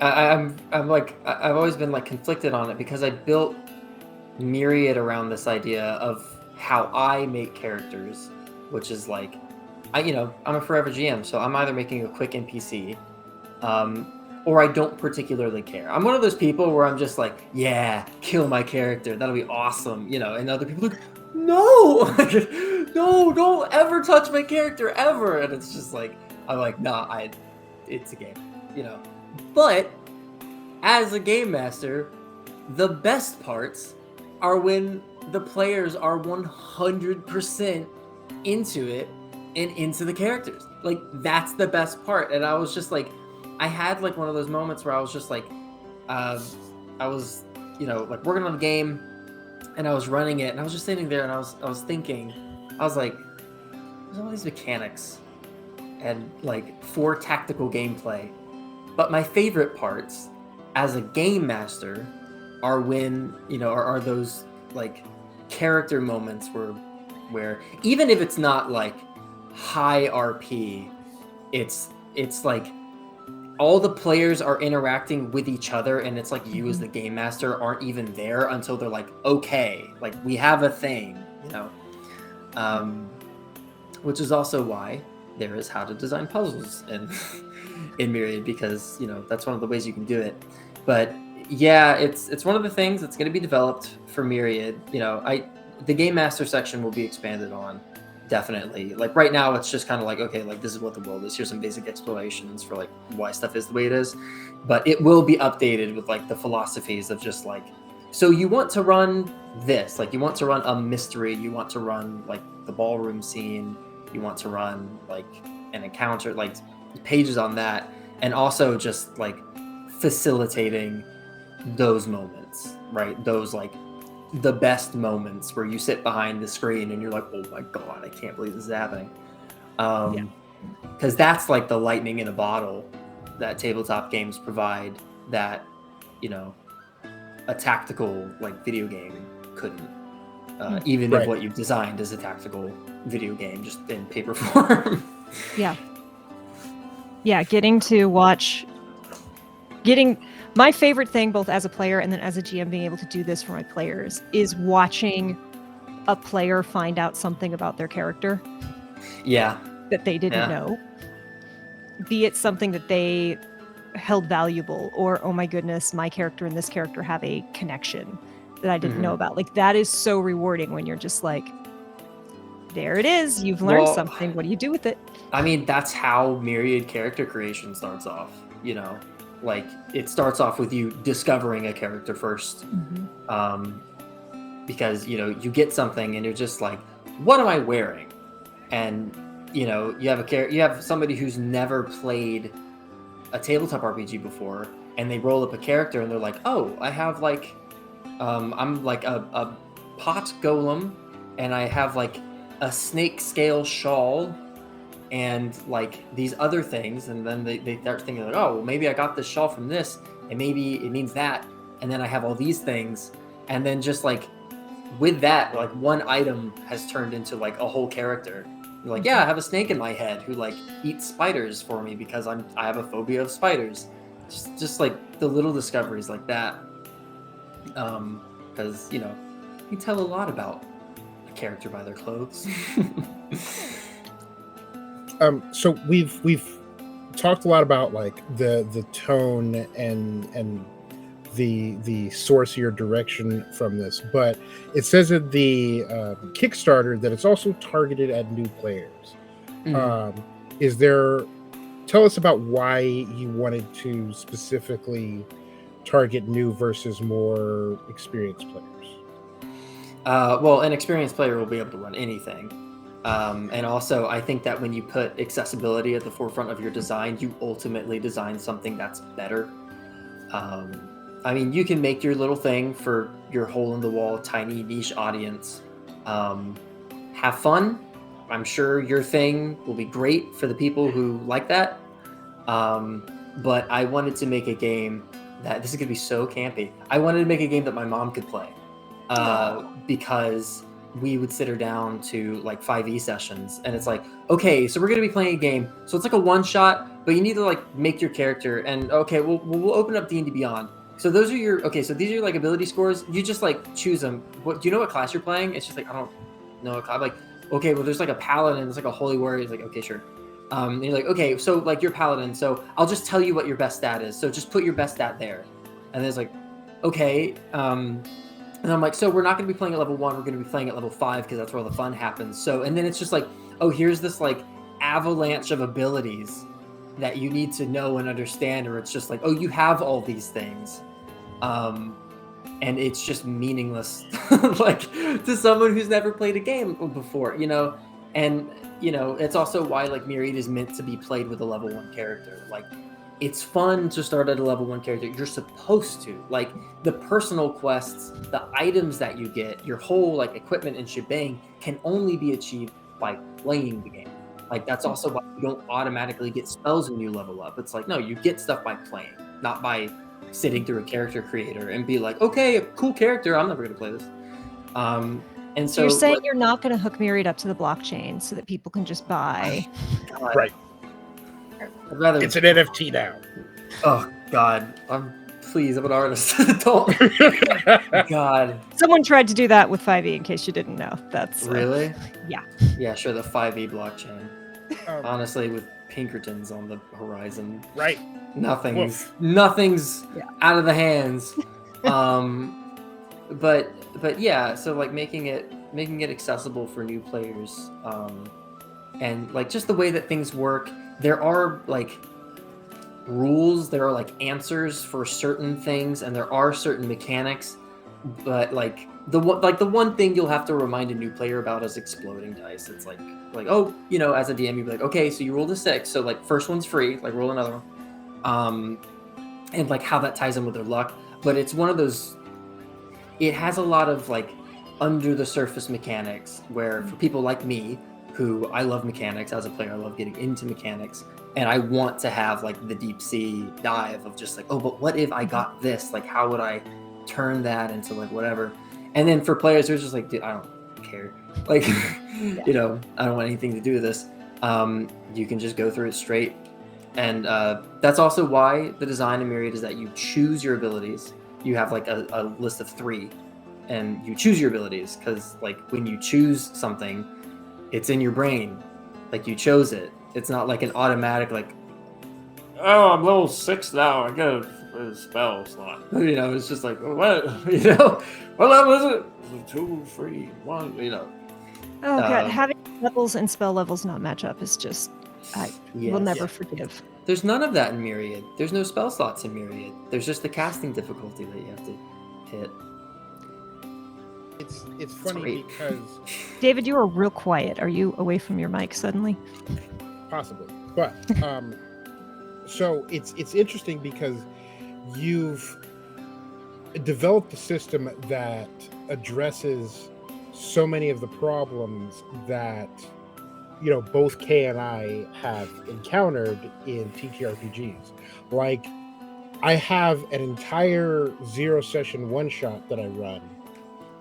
I'm like, I've always been like conflicted on it because I built Myriad around this idea of how I make characters, which is like, I'm a forever GM, so I'm either making a quick NPC, or I don't particularly care. I'm one of those people where I'm just like, yeah, kill my character, that'll be awesome, and other people are like, no, no, don't ever touch my character ever, and it's just like, I'm like, nah, it's a game, But as a game master, the best parts are when the players are 100% into it and into the characters. Like, that's the best part. And I was just like, I had like one of those moments where I was just like, I was, like working on a game and I was running it and I was just sitting there and I was thinking, I was like, there's all these mechanics and like for tactical gameplay. But my favorite parts as a game master are when, are those like character moments where even if it's not like high RP, it's like all the players are interacting with each other and it's like you as the game master aren't even there until they're like, okay, like we have a thing, which is also why there is how to design puzzles in Myriad, because that's one of the ways you can do it. But yeah, it's one of the things that's going to be developed for Myriad. The game master section will be expanded on, definitely. Like right now, it's just kind of like, okay, like this is what the world is. Here's some basic explanations for like why stuff is the way it is. But it will be updated with like the philosophies of just like, so you want to run this, like you want to run a mystery, you want to run like the ballroom scene, you want to run like an encounter, like pages on that, and also just like facilitating those moments, right? Those like the best moments where you sit behind the screen and you're like, oh my god, I can't believe this is happening. Because that's like the lightning in a bottle that tabletop games provide that a tactical like video game couldn't, even if what you've designed is a tactical video game just in paper form. Getting my favorite thing, both as a player and then as a GM, being able to do this for my players, is watching a player find out something about their character. That they didn't know. Be it something that they held valuable, or, oh my goodness, my character and this character have a connection that I didn't know about. Like, that is so rewarding when you're just like, there it is. You've learned something. What do you do with it? I mean, that's how Myriad character creation starts off, Like, it starts off with you discovering a character first. Because, you get something and you're just like, what am I wearing? And, you have somebody who's never played a tabletop RPG before, and they roll up a character and they're like, oh, I have like, I'm like a pot golem, and I have like a snake scale shawl, and like these other things, and then they start thinking like, oh, well, maybe I got this shawl from this, and maybe it means that, and then I have all these things, and then just like with that, like one item has turned into like a whole character. You're like, yeah, I have a snake in my head who like eats spiders for me because I have a phobia of spiders. Just like the little discoveries like that, because you tell a lot about a character by their clothes. So we've talked a lot about like the tone and the source of your direction from this, but it says in the Kickstarter that it's also targeted at new players. Tell us about why you wanted to specifically target new versus more experienced players. Well, an experienced player will be able to run anything. And also, I think that when you put accessibility at the forefront of your design, you ultimately design something that's better. I mean, you can make your little thing for your hole-in-the-wall, tiny niche audience. Have fun. I'm sure your thing will be great for the people who like that. But I wanted to make a game that, this is going to be so campy, I wanted to make a game that my mom could play. Because we would sit her down to like 5e sessions, and it's like, okay, so we're going to be playing a game, so it's like a one shot, but you need to like make your character, and okay, we'll open up D&D Beyond. So those are your, okay, so these are your like ability scores. You just like choose them. What do you know what class you're playing? It's just like, I don't know what class. Like, okay, well there's like a paladin, there's like a holy warrior. It's like, okay, sure. And you're like, okay, so like you're paladin, so I'll just tell you what your best stat is, so just put your best stat there. And then it's like, okay, and I'm like, so we're not going to be playing at level 1, we're going to be playing at level 5 because that's where all the fun happens. So, and then it's just like, oh, here's this like avalanche of abilities that you need to know and understand, or it's just like, oh, you have all these things. And it's just meaningless, like to someone who's never played a game before, and it's also why like Myriad is meant to be played with a level 1 character. Like, it's fun to start at a level 1 character. You're supposed to. Like, the personal quests, the items that you get, your whole like equipment and shebang can only be achieved by playing the game. Like, that's also why you don't automatically get spells when you level up. It's like, no, you get stuff by playing, not by sitting through a character creator and be like, okay, a cool character, I'm never going to play this. And so you're saying you're not going to hook Myriad up to the blockchain so that people can just buy. God. Right. It's an NFT now. Oh God, please, I'm an artist. Don't. God. Someone tried to do that with 5e. In case you didn't know, that's really. Yeah, sure. The 5e blockchain. Honestly, with Pinkertons on the horizon. Right. Nothing's out of the hands. But yeah. So like making it accessible for new players. And like just the way that things work. There are like rules, there are like answers for certain things, and there are certain mechanics, but like the one thing you'll have to remind a new player about is exploding dice. It's like oh, as a DM you'd be like, okay, so you rolled a 6, so like first one's free, like roll another one. And like how that ties in with their luck, but it's one of those, it has a lot of like under the surface mechanics where for people like me, who I love mechanics as a player, I love getting into mechanics, and I want to have like the deep sea dive of just like, oh, but what if I got this? Like, how would I turn that into like whatever? And then for players who's just like, dude, I don't care. Like, I don't want anything to do with this. You can just go through it straight. And that's also why the design in Myriad is that you choose your abilities. You have like a list of 3, and you choose your abilities, because like when you choose something, it's in your brain, like you chose it. It's not like an automatic like, oh, I'm level 6 now, I get a spell slot. It's just like, what? What level is it? 2, 3, 1. Oh God, having levels and spell levels not match up is just, I will never forgive. There's none of that in Myriad. There's no spell slots in Myriad. There's just the casting difficulty that you have to hit. It's funny because David, you are real quiet. Are you away from your mic suddenly? Possibly, but so it's interesting because you've developed a system that addresses so many of the problems that both Kay and I have encountered in TTRPGs. Like, I have an entire 0-session one-shot that I run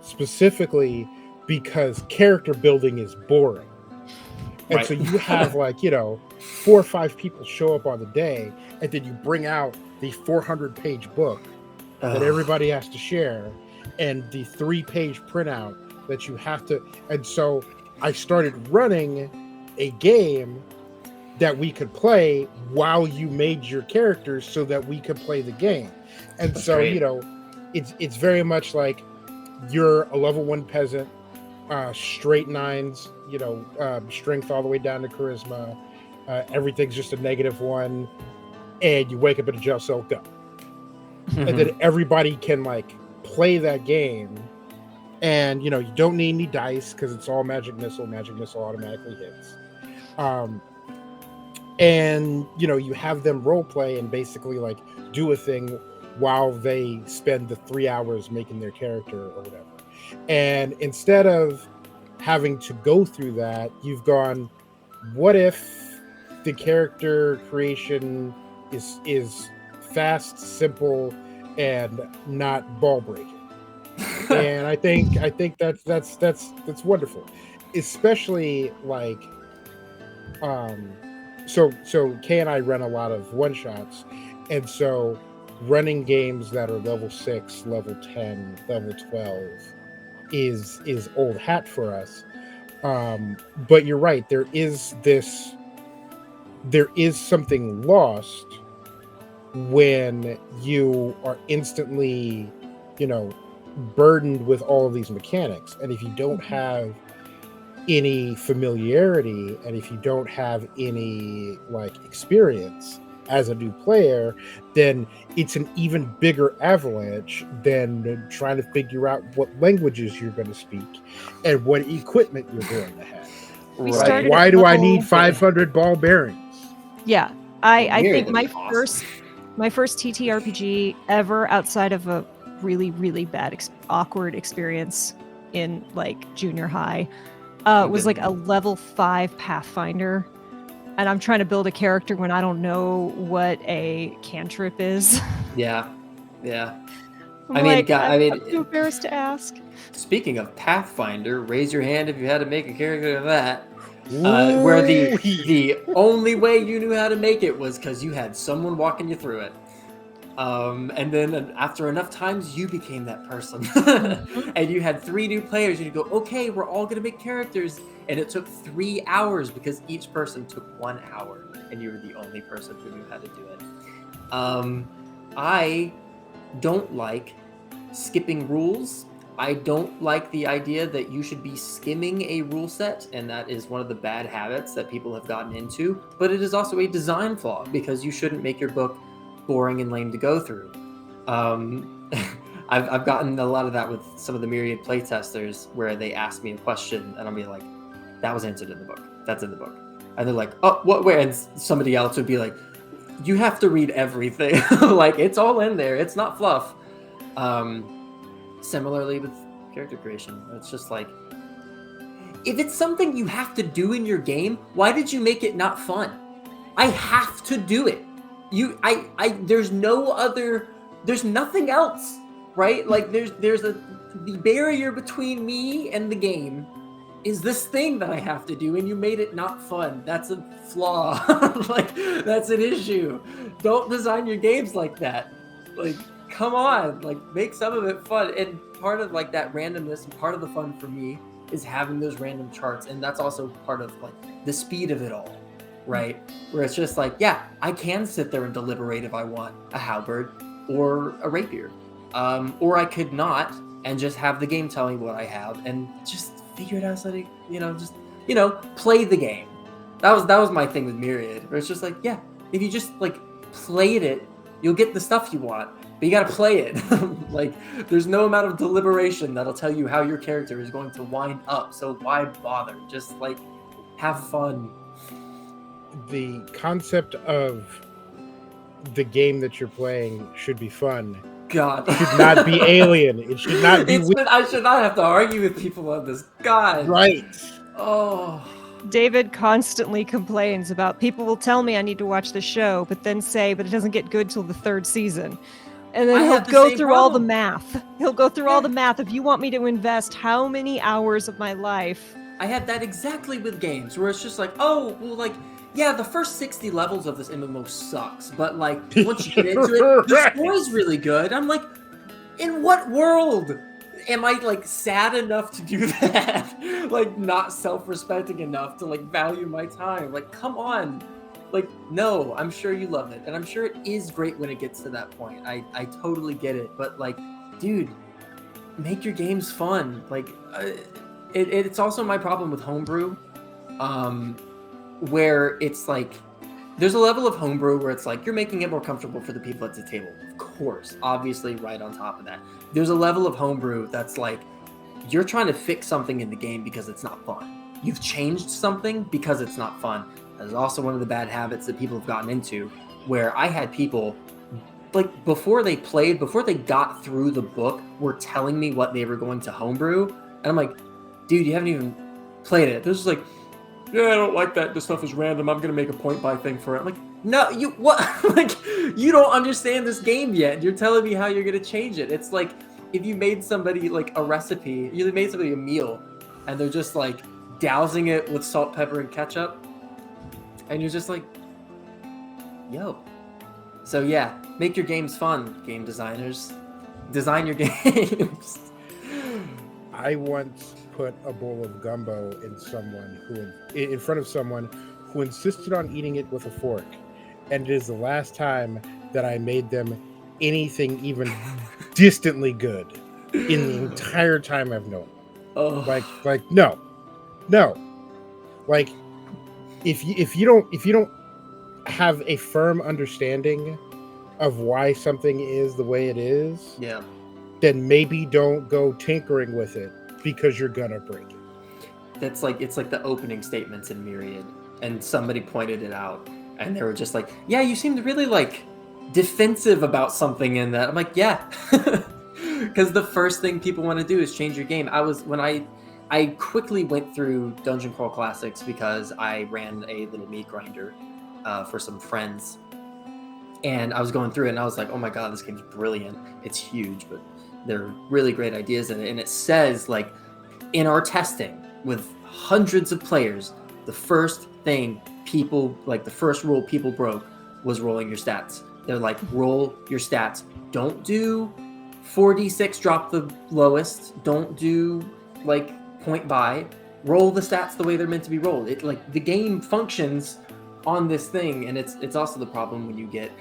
specifically because character building is boring. And Right. so you have 4 or 5 people show up on the day, and then you bring out the 400-page book that everybody has to share, and the 3-page printout that you have to. And so I started running a game that we could play while you made your characters so that we could play the game. And That's so, great. it's very much like you're a level 1 peasant, straight 9s, strength all the way down to charisma. Everything's just a -1, and you wake up in a jail cell, go. Mhm. And then everybody can play that game, and you don't need any dice because it's all magic missile automatically hits. And you have them role play and basically do a thing while they spend the 3 hours making their character or whatever. And instead of having to go through that, you've gone, what if the character creation is fast, simple, and not ball breaking? And I think that's wonderful, especially so Kay and I run a lot of one shots, and so running games that are level 6, level 10, level 12 is old hat for us. But you're right, there is something lost when you are instantly burdened with all of these mechanics, and if you don't have any familiarity, and if you don't have any experience as a new player, then it's an even bigger avalanche than trying to figure out what languages you're going to speak and what equipment you're going to have. We Right. started Why at do I level- need 500 ball bearings? Yeah, I Myriad think would my be awesome. first TTRPG ever outside of a really, really bad, awkward experience in junior high was a level 5 Pathfinder. And I'm trying to build a character when I don't know what a cantrip is. Yeah. I'm I'm too embarrassed to ask. Speaking of Pathfinder, raise your hand if you had to make a character of that. Where the only way you knew how to make it was because you had someone walking you through it. And then after enough times, you became that person. And you had 3 new players, and you go, okay, we're all going to make characters. And it took 3 hours because each person took 1 hour, and you were the only person who knew how to do it. I don't like skipping rules. I don't like the idea that you should be skimming a rule set, and that is one of the bad habits that people have gotten into. But it is also a design flaw because you shouldn't make your book boring and lame to go through. I've gotten a lot of that with some of the Myriad playtesters where they ask me a question and I'll be like, that was answered in the book. That's in the book. And they're like, oh, what, where? And somebody else would be like, you have to read everything. It's all in there. It's not fluff. Similarly with character creation, it's just if it's something you have to do in your game, why did you make it not fun? I have to do it. There's nothing else, right? The barrier between me and the game is this thing that I have to do, and you made it not fun. That's a flaw. That's an issue. Don't design your games like that. Come on, make some of it fun. And part of that randomness and part of the fun for me is having those random charts, and that's also part of the speed of it all. Right? Where it's just yeah, I can sit there and deliberate if I want a halberd or a rapier. Or I could not and just have the game tell me what I have and just figure it out so that, play the game. That was my thing with Myriad. Where it's just yeah, if you just played it, you'll get the stuff you want. But you gotta play it. There's no amount of deliberation that'll tell you how your character is going to wind up. So why bother? Just have fun. The concept of the game that you're playing should be fun. God. It should not be alien. It should not be I should not have to argue with people on this. God. Right. Oh. David constantly complains about people will tell me I need to watch the show, but then say, but it doesn't get good till the 3rd season. And then I he'll have the go same through all the problem. math. He'll go through all Yeah. the math. If you want me to invest how many hours of my life. I had that exactly with games where it's just like, oh, well, like, yeah, the first 60 levels of this MMO sucks, but like once you get into it, the story's really good. I'm like, in what world am I like sad enough to do that? Like not self-respecting enough to like value my time? Like, come on. Like, no, I'm sure you love it, and I'm sure it is great when it gets to that point. I totally get it, but like, dude, make your games fun. Like, it's also my problem with homebrew, where it's like there's a level of homebrew where it's like you're making it more comfortable for the people at the table. Of course, obviously, right on top of that, there's a level of homebrew that's like you're trying to fix something in the game because it's not fun. You've changed something because it's not fun. That is also one of the bad habits that people have gotten into, where I had people like before they got through the book, were telling me what they were going to homebrew, and I'm like, dude, you haven't even played it. They're just like, yeah, I don't like that. This stuff is random. I'm gonna make a point buy thing for it. I'm like, no, you what? Like, you don't understand this game yet. You're telling me how you're gonna change it. It's like if you made somebody like a recipe, you made somebody a meal, and they're just like dousing it with salt, pepper, and ketchup, and you're just like, yo. So yeah, make your games fun, game designers. Design your games. I once put a bowl of gumbo in front of someone who insisted on eating it with a fork, and it is the last time that I made them anything even distantly good in the entire time I've known. Oh. Like no, like if you don't have a firm understanding of why something is the way it is, Yeah. then maybe don't go tinkering with it because you're gonna break it. It's like the opening statements in Myriad, and somebody pointed it out, and they were just like, yeah, you seemed really like defensive about something in that. I'm like, yeah, because the first thing people want to do is change your game. I quickly went through Dungeon Crawl Classics because I ran a little meat grinder for some friends, and I was going through it, and I was like, oh my god, this game's brilliant. It's huge, but there are really great ideas in it. And it says, like, in our testing with hundreds of players, the first thing the first rule people broke was rolling your stats. They're like, roll your stats. Don't do 4d6, drop the lowest. Don't do, like, point buy. Roll the stats the way they're meant to be rolled. It, like, the game functions on this thing, and it's also the problem when you get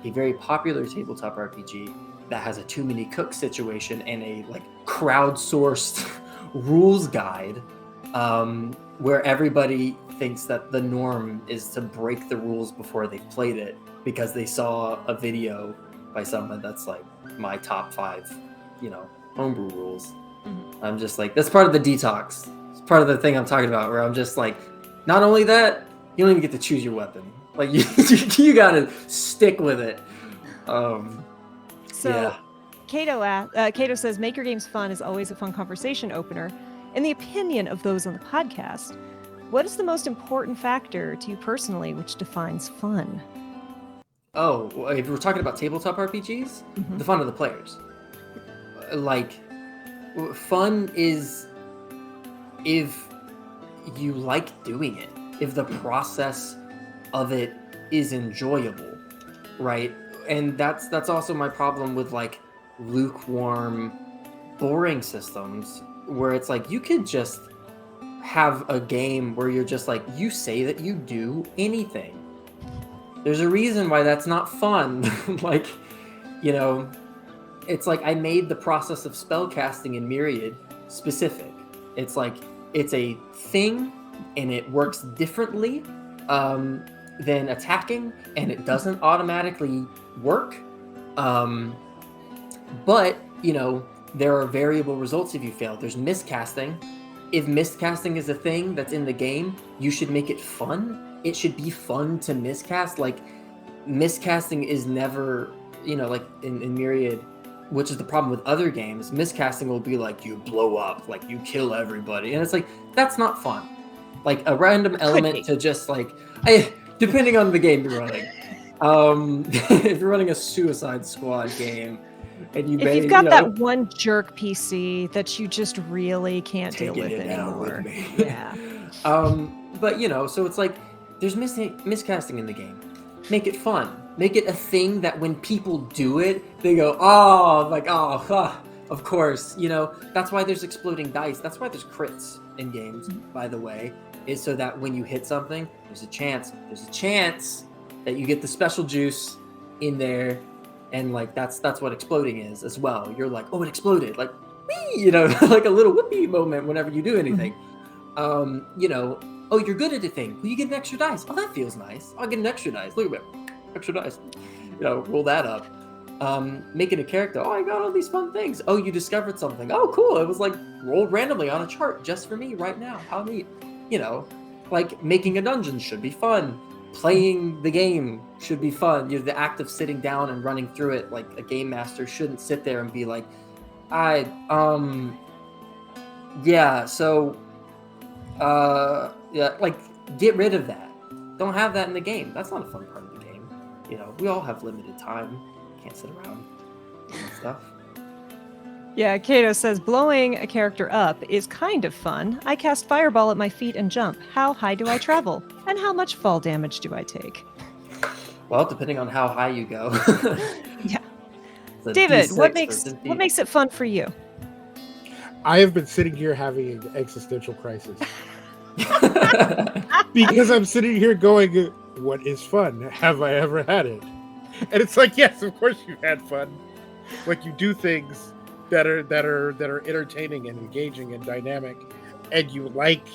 a very popular tabletop RPG that has a too many cooks situation and a like crowdsourced rules guide, where everybody thinks that the norm is to break the rules before they've played it because they saw a video by someone that's like my top 5, homebrew rules. Mm-hmm. I'm just like, that's part of the detox. It's part of the thing I'm talking about, where I'm just like, not only that, you don't even get to choose your weapon. Like, you gotta stick with it. So, yeah. Cato says, make your games fun is always a fun conversation opener. In the opinion of those on the podcast, what is the most important factor to you personally which defines fun? Oh, if we're talking about tabletop RPGs, the fun of the players. Like, fun is if you like doing it, if the process of it is enjoyable, right? And that's also my problem with like lukewarm, boring systems, where it's like you could just have a game where you're just like, you say that you do anything. There's a reason why that's not fun. Like, it's like I made the process of spellcasting in Myriad specific. It's like it's a thing and it works differently than attacking, and it doesn't automatically work. But, there are variable results if you fail. There's miscasting. If miscasting is a thing that's in the game, you should make it fun. It should be fun to miscast. Like, miscasting is never, like in Myriad, which is the problem with other games, miscasting will be like, you blow up, like you kill everybody. And it's like, that's not fun. like a random be. element to just like, depending on the game you're running. If you're running a Suicide Squad game, and If you've got that one jerk PC that you just really can't deal with anymore. Yeah. But so it's like there's miscasting in the game. Make it fun. Make it a thing that when people do it, they go, of course. That's why there's exploding dice. That's why there's crits in games, by the way, is so that when you hit something, there's a chance that you get the special juice in there. And like that's what exploding is as well. You're like, oh, it exploded, like whee, like a little whoopee moment whenever you do anything. Oh, you're good at a thing. Well, you get an extra dice. Oh, that feels nice. I'll get an extra dice. Look at me, extra dice. Roll that up. Making a character. Oh, I got all these fun things. Oh, you discovered something. Oh, cool. It was like rolled randomly on a chart just for me right now. How neat. Like making a dungeon should be fun. Playing the game should be fun. The act of sitting down and running through it, like a game master shouldn't sit there and be like, like get rid of that. Don't have that in the game. That's not a fun part of the game. We all have limited time. Can't sit around and stuff. Yeah, Kato says, blowing a character up is kind of fun. I cast fireball at my feet and jump. How high do I travel? And how much fall damage do I take? Well, depending on how high you go. Yeah. David, what makes it fun for you? I have been sitting here having an existential crisis. Because I'm sitting here going, what is fun? Have I ever had it? And it's like, yes, of course you've had fun. Like you do things that are entertaining and engaging and dynamic, and you like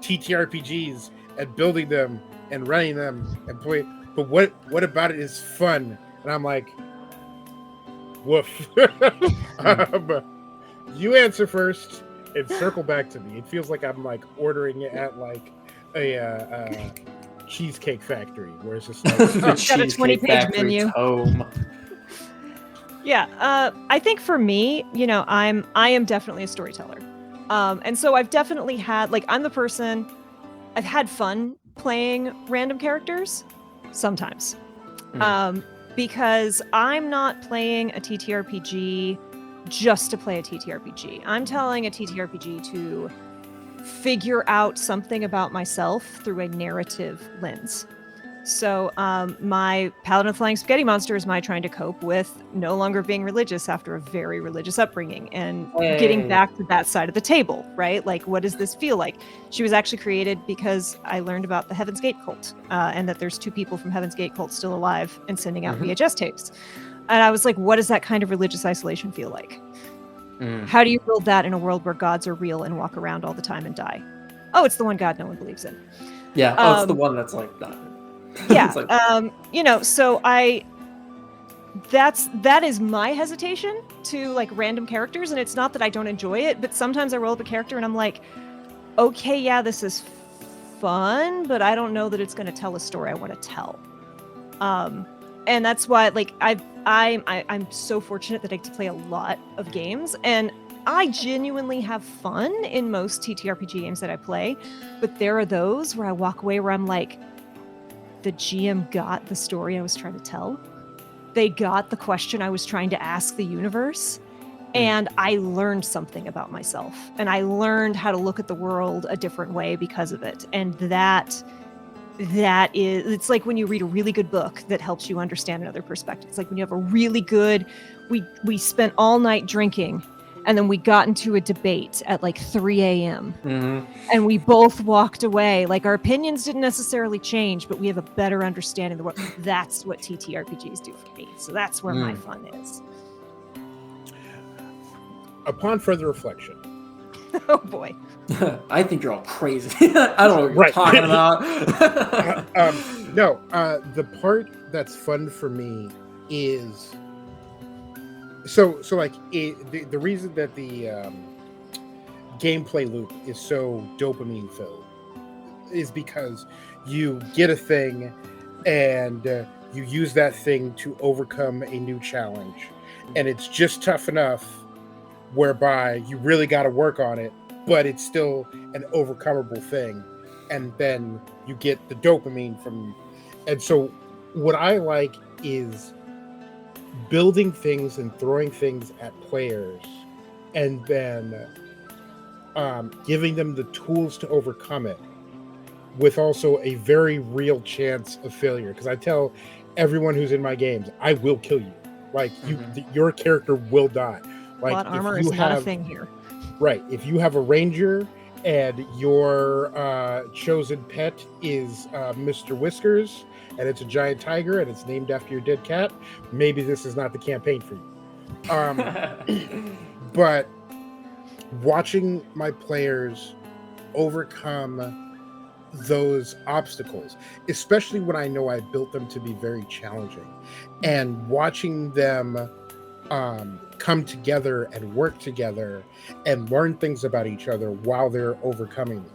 TTRPGs and building them and running them and playing. But what about it is fun? And I'm like, woof. You answer first and circle back to me. It feels like I'm like ordering it at like a cheesecake factory, where it's just like it's got a 20-page menu. Home. Yeah, I think for me, I am definitely a storyteller, and so I've definitely had I'm the person. I've had fun playing random characters sometimes, because I'm not playing a TTRPG just to play a TTRPG. I'm telling a TTRPG to figure out something about myself through a narrative lens. So my Paladin of Flying Spaghetti Monster is my trying to cope with no longer being religious after a very religious upbringing and getting back to that side of the table, right? Like, what does this feel like? She was actually created because I learned about the Heaven's Gate cult and that there's 2 people from Heaven's Gate cult still alive and sending out VHS tapes. And I was like, what does that kind of religious isolation feel like? How do you build that in a world where gods are real and walk around all the time and die? Oh, it's the one God no one believes in. Yeah, it's the one that's like that. Yeah, so that is my hesitation to like random characters, and it's not that I don't enjoy it, but sometimes I roll up a character and I'm like, okay, yeah, this is fun, but I don't know that it's going to tell a story I want to tell. And that's why I'm so fortunate that I get to play a lot of games, and I genuinely have fun in most TTRPG games that I play, but there are those where I walk away where I'm like, the GM got the story I was trying to tell. They got the question I was trying to ask the universe. And I learned something about myself. And I learned how to look at the world a different way because of it. And that is, it's like when you read a really good book that helps you understand another perspective. It's like when you have a really good, we spent all night drinking, and then we got into a debate at like 3 a.m. And we both walked away. Like, our opinions didn't necessarily change, but we have a better understanding of the world. That's what TTRPGs do for me. So that's where my fun is. Upon further reflection. Oh boy. I think you're all crazy. I don't know what you're talking about. No, the part that's fun for me is so like the reason that the gameplay loop is so dopamine filled is because you get a thing and you use that thing to overcome a new challenge, and it's just tough enough whereby you really got to work on it, but it's still an overcomable thing. and then you get the dopamine from. And so what I like is building things and throwing things at players, and then giving them the tools to overcome it, with also a very real chance of failure. Because I tell everyone who's in my games, I will kill you. Like your character will die. Like Plot armor if you is not a have, thing here. right, if you have a ranger and your chosen pet is Mr. Whiskers, and it's a giant tiger and it's named after your dead cat, maybe this is not the campaign for you. But watching my players overcome those obstacles, especially when I know I built them to be very challenging, and watching them come together and work together and learn things about each other while they're overcoming them.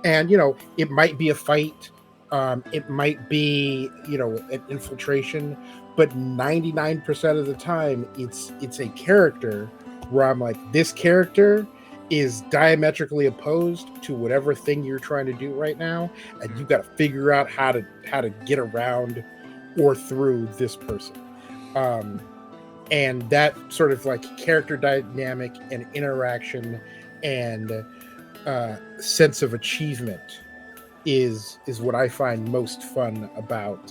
And it might be a fight, it might be an infiltration, but 99% of the time it's a character where I'm like, this character is diametrically opposed to whatever thing you're trying to do right now, and you got to figure out how to get around or through this person. And that sort of like character dynamic and interaction and sense of achievement is what I find most fun about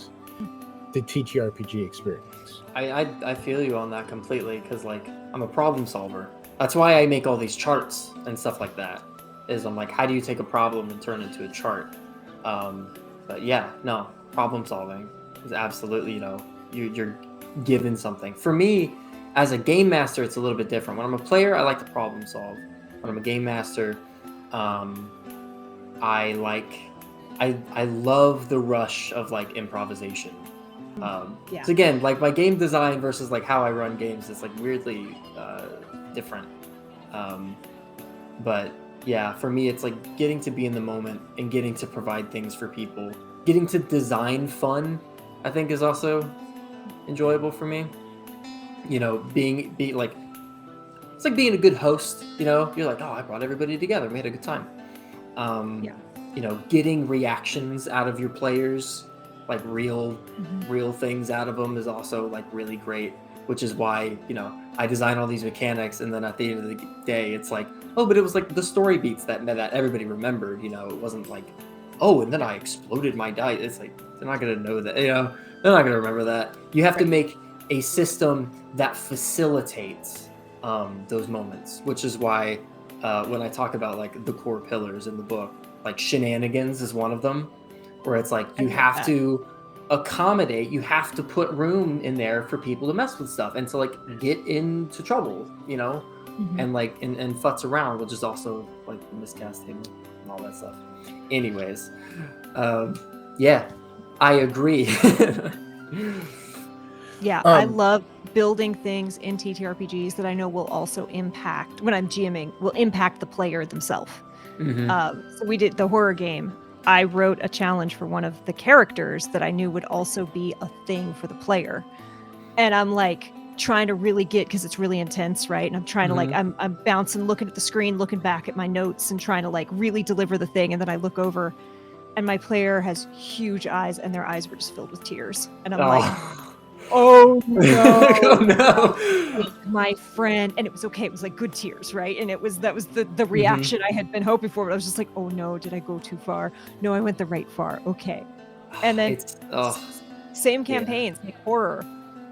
the TTRPG experience. I feel you on that completely, because like I'm a problem solver. That's why I make all these charts and stuff like that. Is I'm like, how do you take a problem and turn it into a chart? But yeah, no, problem solving is absolutely, you're given something. For me, as a game master, it's a little bit different. When I'm a player, I like to problem solve. When I'm a game master, I love the rush of like improvisation. So again, like my game design versus like how I run games is like weirdly different. But yeah, for me, it's like getting to be in the moment and getting to provide things for people. Getting to design fun, I think, is also enjoyable for me. Being like, it's like being a good host. You're like, oh, I brought everybody together, we had a good time. Getting reactions out of your players, like real things out of them, is also like really great. Which is why I design all these mechanics, and then at the end of the day, it's like, oh, but it was like the story beats that everybody remembered. It wasn't like, oh, and then I exploded my die. It's like, they're not gonna know that. They're not gonna remember that. You have to make a system that facilitates those moments, which is why when I talk about like the core pillars in the book, like shenanigans is one of them, where it's like you have to accommodate, you have to put room in there for people to mess with stuff and to like get into trouble, and like and futz around, which is also like miscasting and all that stuff. Anyways, yeah, I agree. I love building things in TTRPGs that I know will also impact, when I'm GMing, will impact the player themselves. So we did the horror game. I wrote a challenge for one of the characters that I knew would also be a thing for the player. And I'm like trying to really get, because it's really intense, right? And I'm trying to like, I'm bouncing, looking at the screen, looking back at my notes and trying to like really deliver the thing. And then I look over and my player has huge eyes, and their eyes were just filled with tears. And I'm like, oh no, oh no, my friend. And it was okay. It was like good tears, right? And that was the reaction I had been hoping for. But I was just like, oh no, did I go too far? No, I went the right far. Okay. And then same campaigns, like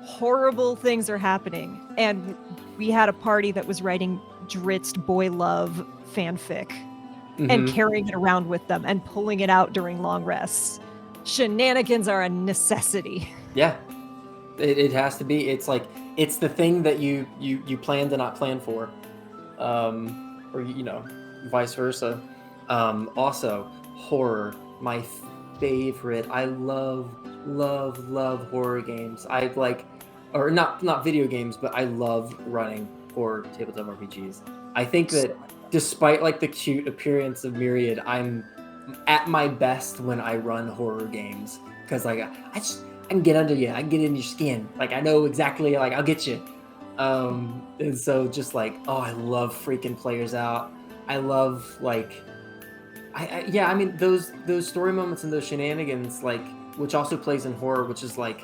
horrible things are happening. And we had a party that was writing dritzed boy love fanfic and carrying it around with them and pulling it out during long rests. Shenanigans are a necessity. Yeah. It has to be. It's like, it's the thing that you plan to not plan for, or vice versa. Also, horror, my favorite. I love horror games. I like, or not video games, but I love running for tabletop RPGs. I think that despite like the cute appearance of Myriad, I'm at my best when I run horror games, because like I can get under you. I can get in your skin. Like, I know exactly, like, I'll get you. And so just like, oh, I love freaking players out. I love like Yeah, I mean those story moments and those shenanigans, like, which also plays in horror, which is like,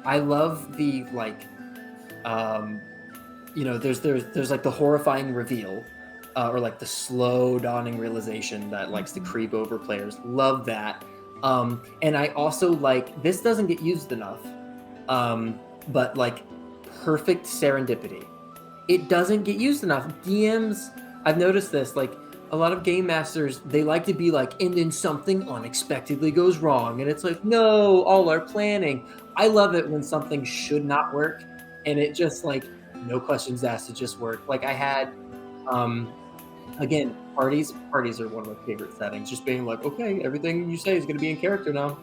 I love the like, there's like the horrifying reveal, or like the slow dawning realization that likes to creep over players. Love that. And I also like, this doesn't get used enough, but like perfect serendipity. It doesn't get used enough. DMs, I've noticed this, like a lot of game masters, they like to be like, and then something unexpectedly goes wrong. And it's like, no, all our planning. I love it when something should not work and it just like, no questions asked, it just worked. Like I had, again, parties are one of my favorite settings. Just being like, okay, everything you say is going to be in character now.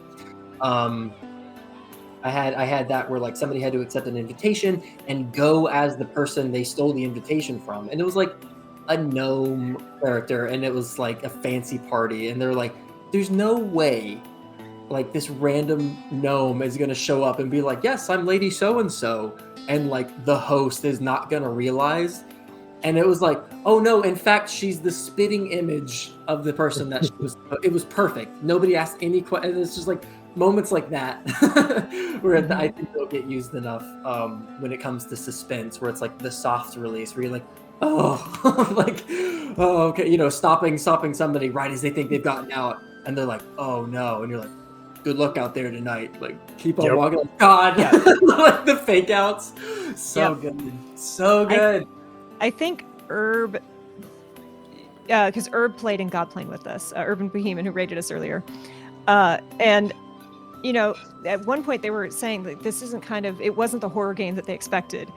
I had that where like somebody had to accept an invitation and go as the person they stole the invitation from, and it was like a gnome character, and it was like a fancy party, and they're like, there's no way like this random gnome is going to show up and be like, yes, I'm Lady so and so, and like the host is not going to realize. And it was like, oh no, in fact, she's the spitting image of the person that she was. It was perfect. Nobody asked any questions. It's just like moments like that where I think they'll get used enough when it comes to suspense, where it's like the soft release, where you're like, oh, like, oh, okay, stopping somebody right as they think they've gotten out, and they're like, oh no, and you're like, good luck out there tonight. Like, keep on walking. Like, God, yeah, like the fake outs, good, so good. I think Herb, because Herb played in God Playing with us, Urban Bohemian, who rated us earlier. And, at one point they were saying that this it wasn't the horror game that they expected.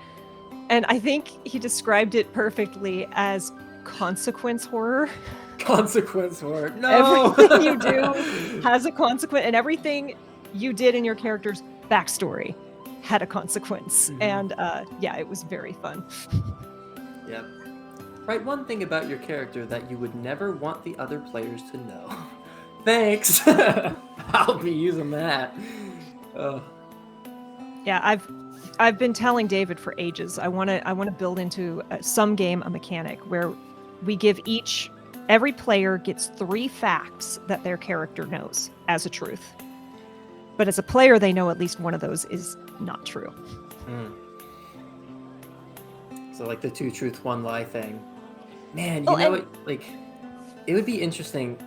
And I think he described it perfectly as consequence horror. Consequence horror. No! Everything you do has a consequence, and everything you did in your character's backstory had a consequence. And it was very fun. Yep. Write one thing about your character that you would never want the other players to know. Thanks. I'll be using that. Yeah, I've been telling David for ages. I want to build into some game a mechanic where we give every player gets 3 facts that their character knows as a truth. But as a player, they know at least one of those is not true. So like the 2 truth, 1 lie thing. Man, what? Like, it would be interesting.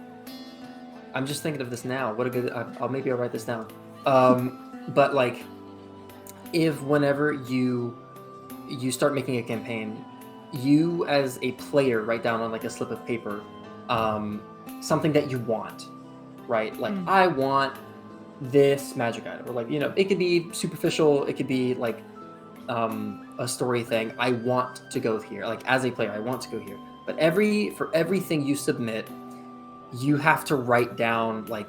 I'm just thinking of this now. What a good. I'll write this down. But like, if whenever you start making a campaign, you as a player write down on like a slip of paper, something that you want, right? Like, I want this magic item, or like, it could be superficial. It could be like a story thing. I want to go here. Like, as a player, I want to go here. But for everything you submit, you have to write down like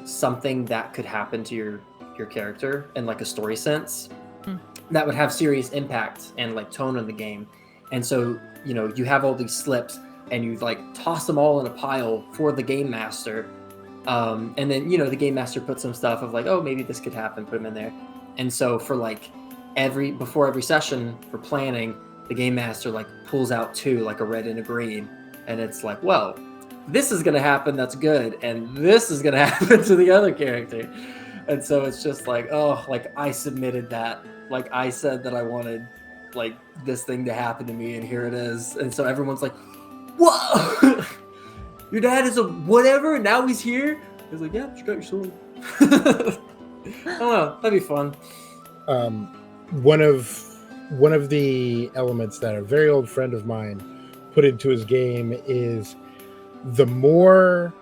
something that could happen to your character in like a story sense that would have serious impact and like tone in the game. And so, you have all these slips and you like toss them all in a pile for the game master. And then, the game master puts some stuff of like, oh, maybe this could happen, put them in there. And so for like before every session for planning, the game master like pulls out 2, like a red and a green. And it's like, well, this is going to happen. That's good. And this is going to happen to the other character. And so it's just like, oh, like I submitted that. Like I said that I wanted like this thing to happen to me, and here it is. And so everyone's like, whoa, your dad is a whatever, and now he's here. He's like, yeah, you got your sword. I don't know. That'd be fun. One of the elements that a very old friend of mine put into his game is the more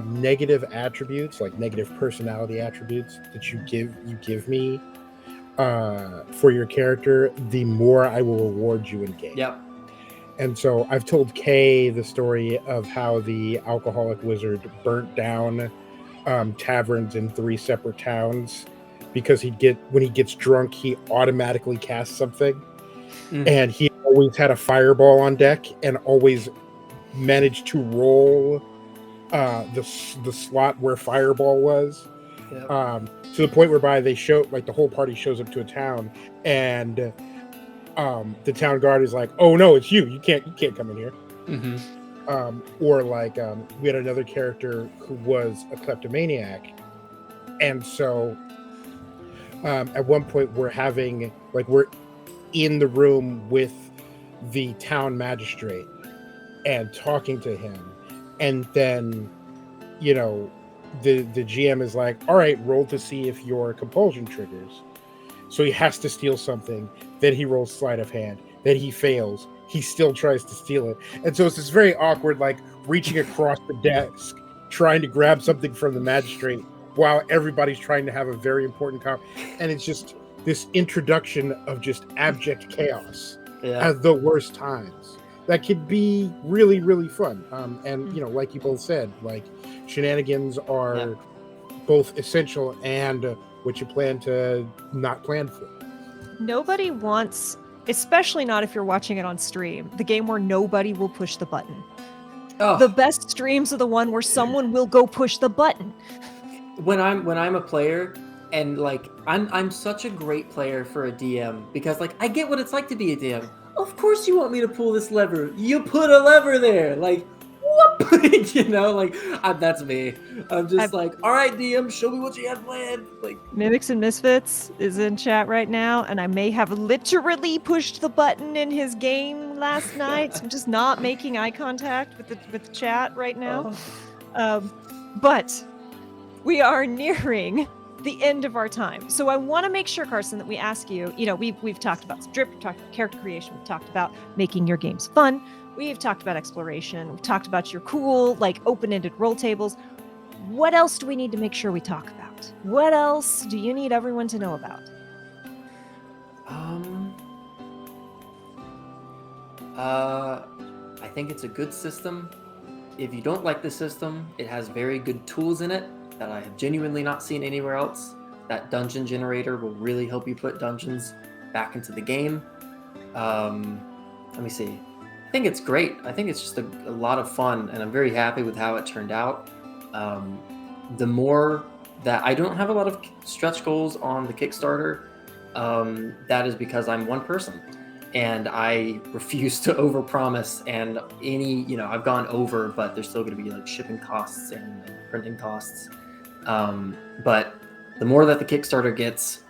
negative attributes, like negative personality attributes that you give me for your character, the more I will reward you in game. Yep. And so I've told Kay the story of how the alcoholic wizard burnt down taverns in 3 separate towns because when he gets drunk, he automatically casts something. And he always had a fireball on deck and always managed to roll the slot where fireball was. Yep. To the point whereby they show, like, the whole party shows up to a town, and the town guard is like, "Oh no, it's you! You can't come in here." Or like we had another character who was a kleptomaniac, and so at one point we're in the room with the town magistrate and talking to him, and then the GM is like, all right, roll to see if your compulsion triggers. So he has to steal something, then he rolls sleight of hand, then he fails, he still tries to steal it, and so it's this very awkward, like, reaching across the desk trying to grab something from the magistrate while everybody's trying to have a very important and it's just this introduction of just abject chaos at the worst times that could be really, really fun. And like you both said, like, shenanigans are both essential and what you plan to not plan for. Nobody wants, especially not if you're watching it on stream, the game where nobody will push the button. Oh. The best streams are the one where someone will go push the button. When I'm a player, and like I'm such a great player for a DM, because like I get what it's like to be a DM. Of course you want me to pull this lever. You put a lever there, like whoop, that's me. I'm just like, all right, DM, show me what you have planned. Like, Mimics and Misfits is in chat right now, and I may have literally pushed the button in his game last night. So I'm just not making eye contact with the chat right now. But we are nearing the end of our time. So I want to make sure, Carson, that we ask you, we've talked about strip, we've talked about character creation, we've talked about making your games fun. We've talked about exploration. We've talked about your cool, like, open-ended roll tables. What else do we need to make sure we talk about? What else do you need everyone to know about? I think it's a good system. If you don't like the system, it has very good tools in it that I have genuinely not seen anywhere else. That dungeon generator will really help you put dungeons back into the game. Let me see. I think it's great. I think it's just a lot of fun, and I'm very happy with how it turned out. The more that I don't have a lot of stretch goals on the Kickstarter, that is because I'm one person, and I refuse to overpromise. And I've gone over, but there's still going to be like shipping costs and printing costs. But the more that the Kickstarter gets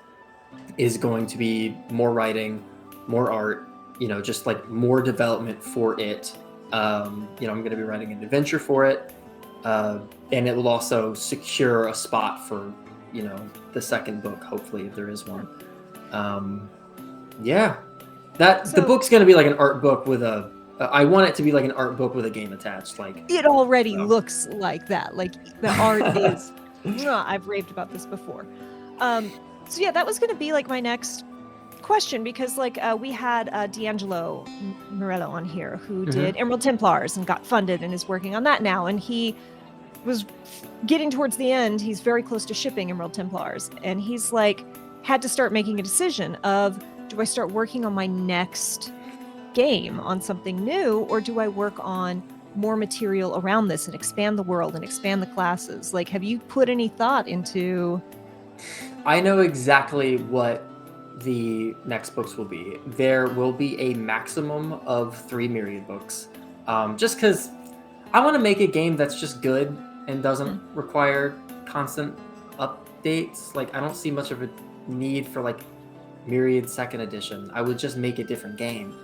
is going to be more writing, more art, just like more development for it. I'm going to be writing an adventure for it. And it will also secure a spot for, the second book, hopefully, if there is one. The book's going to be like an art book with I want it to be like an art book with a game attached. Like, it already looks like that. Like, the art is, I've raved about this before. That was going to be like my next question, because like we had D'Angelo Morello on here who did Emerald Templars and got funded and is working on that now, and he was getting towards the end. He's very close to shipping Emerald Templars, and he's like had to start making a decision of, do I start working on my next game on something new, or do I work on more material around this and expand the world and expand the classes? Like, have you put any thought into? I know exactly what the next books will be. There will be a maximum of 3 Myriad books, just because I want to make a game that's just good and doesn't require constant updates. Like, I don't see much of a need for like Myriad 2nd edition. I would just make a different game.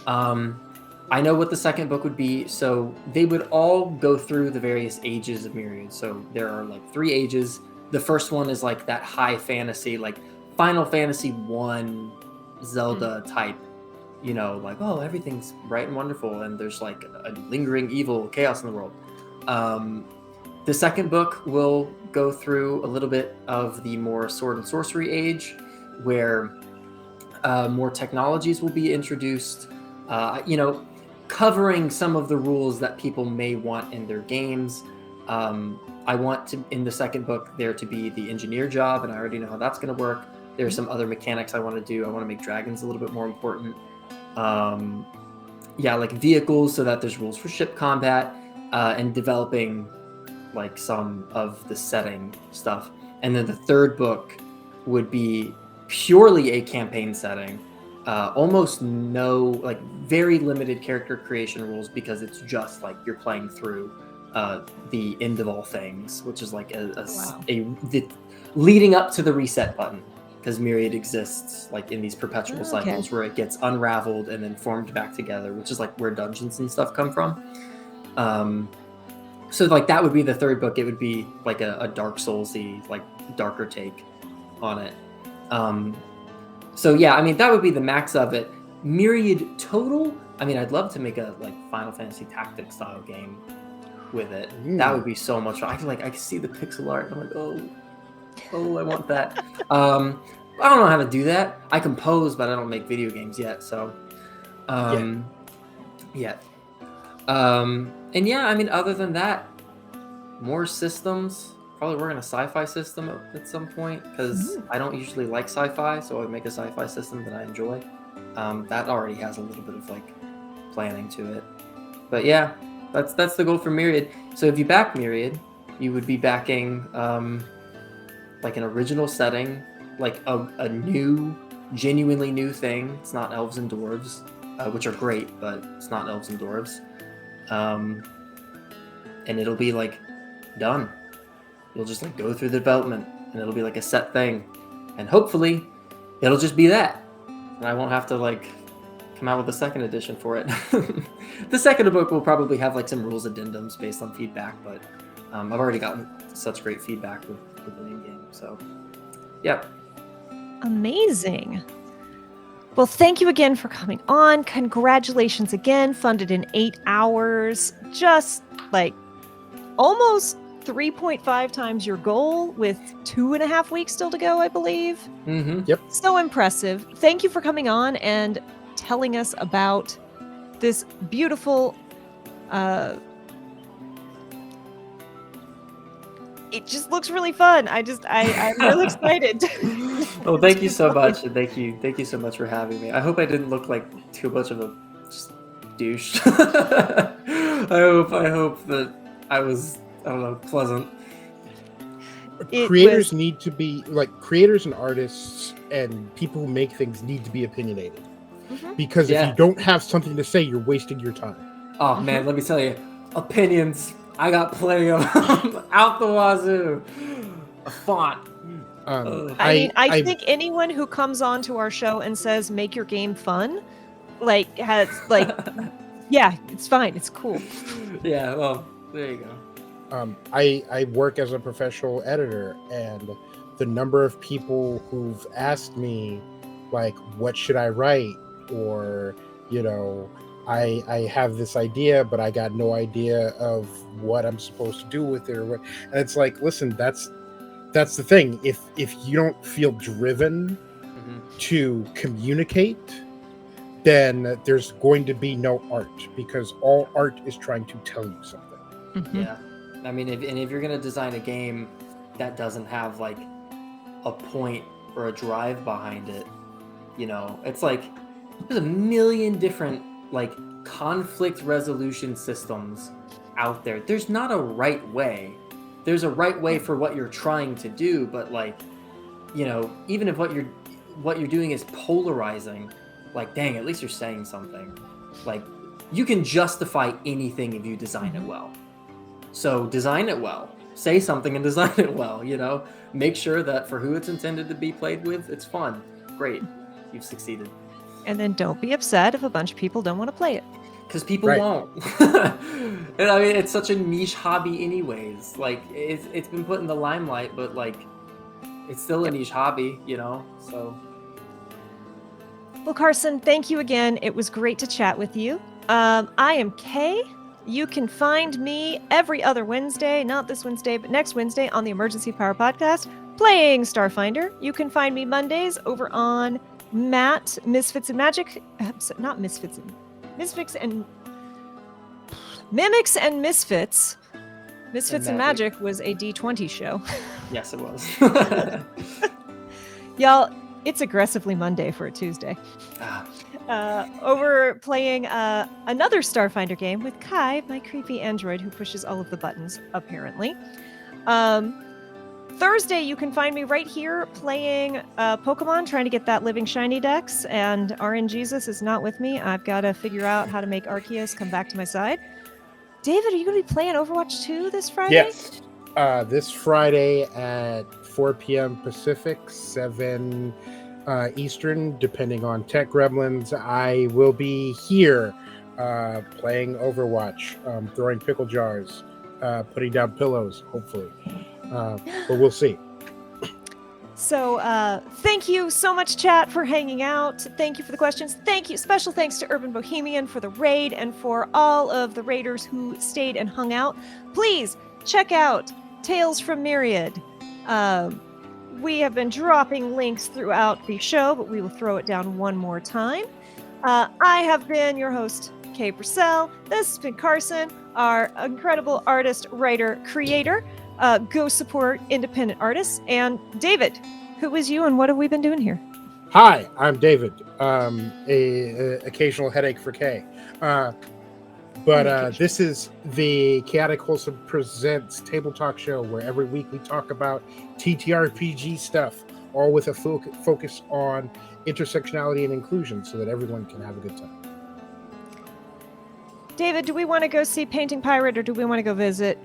I know what the second book would be, so they would all go through the various ages of Myriad. So there are like 3 ages. The first one is like that high fantasy, like Final Fantasy 1 Zelda type, like, oh, everything's bright and wonderful, and there's like a lingering evil chaos in the world. The second book will go through a little bit of the more sword and sorcery age, where more technologies will be introduced, covering some of the rules that people may want in their games. I want to, in the second book, there to be the engineer job, and I already know how that's going to work. There's some other mechanics I want to do. I want to make dragons a little bit more important. Like vehicles, so that there's rules for ship combat, and developing like some of the setting stuff. And then the third book would be purely a campaign setting, almost no, like very limited character creation rules, because it's just like you're playing through the end of all things, which is like the leading up to the reset button, because Myriad exists like in these perpetual cycles where it gets unraveled and then formed back together, which is like where dungeons and stuff come from. So like that would be the third book. It would be like a Dark Souls-y, like darker take on it. So yeah, I mean, that would be the max of it. Myriad total, I mean, I'd love to make a like Final Fantasy Tactics style game with it. That would be so much fun. I can see the pixel art. I'm like, oh, I want that. I don't know how to do that. I compose, but I don't make video games yet. So, yet. And yeah, I mean, other than that, more systems. Probably work on a sci-fi system at some point, because I don't usually like sci-fi, so I would make a sci-fi system that I enjoy. That already has a little bit of like planning to it. But yeah, that's the goal for Myriad. So if you back Myriad, you would be backing like an original setting, like a new, genuinely new thing. It's not elves and dwarves, which are great, but it's not elves and dwarves. And it'll be like done. You'll just like go through the development, and it'll be like a set thing, and hopefully it'll just be that, and I won't have to like come out with a second edition for it. The second book will probably have like some rules addendums based on feedback, but I've already gotten such great feedback with the main game. So yeah. Amazing. Well, thank you again for coming on. Congratulations again. Funded in 8 hours. Just like almost 3.5 times your goal, with 2.5 weeks still to go, I believe. Yep. So impressive. Thank you for coming on and telling us about this beautiful it just looks really fun. I'm really excited. Well, thank you so much, and thank you so much for having me. I hope I didn't look like too much of a douche. I hope that I was, I don't know, pleasant. Creators need to be like creators and artists, and people who make things need to be opinionated. Because if you don't have something to say, you're wasting your time. Oh man, let me tell you, opinions. I got plenty of them out the wazoo. A font. I think anyone who comes on to our show and says make your game fun, like has like, yeah, it's fine, it's cool. Yeah, well, there you go. I work as a professional editor, and the number of people who've asked me, like, what should I write, or I have this idea, but I got no idea of what I'm supposed to do with it, or what. And it's like, listen, that's the thing. If you don't feel driven to communicate, then there's going to be no art, because all art is trying to tell you something. Yeah, I mean, if you're gonna design a game that doesn't have like a point or a drive behind it, it's like there's a million different like conflict resolution systems out there. There's not a right way. There's a right way for what you're trying to do, but like, even if what you're doing is polarizing, like, dang, at least you're saying something. Like, you can justify anything if you design it well. So design it well. Say something and design it well, Make sure that for who it's intended to be played with, it's fun. Great. You've succeeded. And then don't be upset if a bunch of people don't want to play it. Because people won't. And I mean, it's such a niche hobby anyways. Like, it's been put in the limelight, but like, it's still a niche hobby, so. Well, Carson, thank you again. It was great to chat with you. I am Kay. You can find me every other Wednesday, not this Wednesday, but next Wednesday on the Emergency Power Podcast, playing Starfinder. You can find me Mondays over on Matt, Misfits and Magic, not Misfits and Misfits and Mimics and Misfits. Misfits and Magic was a D20 show. Yes, it was. Y'all, it's aggressively Monday for a Tuesday. Over playing another Starfinder game with Kai, my creepy android who pushes all of the buttons, apparently. Thursday, you can find me right here playing Pokemon, trying to get that Living Shiny Dex, and RNGesus is not with me. I've got to figure out how to make Arceus come back to my side. David, are you going to be playing Overwatch 2 this Friday? Yes. This Friday at 4 p.m. Pacific, 7 Eastern, depending on Tech Gremlins, I will be here playing Overwatch, throwing pickle jars, putting down pillows, hopefully. But we'll see. So thank you so much, chat, for hanging out. Thank you for the questions. Thank you. Special thanks to Urban Bohemian for the raid and for all of the raiders who stayed and hung out. Please check out Tales from Myriad. We have been dropping links throughout the show, but we will throw it down one more time. I have been your host, Kay Purcell. This has been Carson, our incredible artist, writer, creator. Go support independent artists. And David, who is you and what have we been doing here? Hi, I'm David. A occasional headache for Kay. But this is the Chaotic Wholesome Presents Table Talk Show, where every week we talk about TTRPG stuff, all with a focus on intersectionality and inclusion so that everyone can have a good time. David, do we want to go see Painting Pirate or do we want to go visit?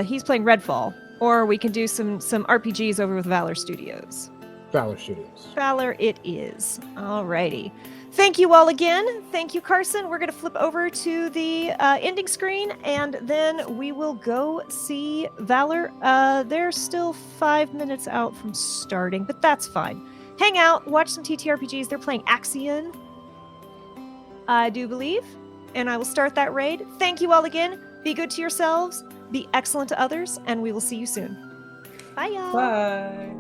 He's playing Redfall. Or we can do some RPGs over with Valor Studios. Valor Studios. Valor it is. Alrighty. Thank you all again. Thank you, Carson. We're going to flip over to the ending screen, and then we will go see Valor. They're still 5 minutes out from starting, but that's fine. Hang out, watch some TTRPGs. They're playing Axion, I do believe, and I will start that raid. Thank you all again. Be good to yourselves. Be excellent to others, and we will see you soon. Bye, y'all. Bye.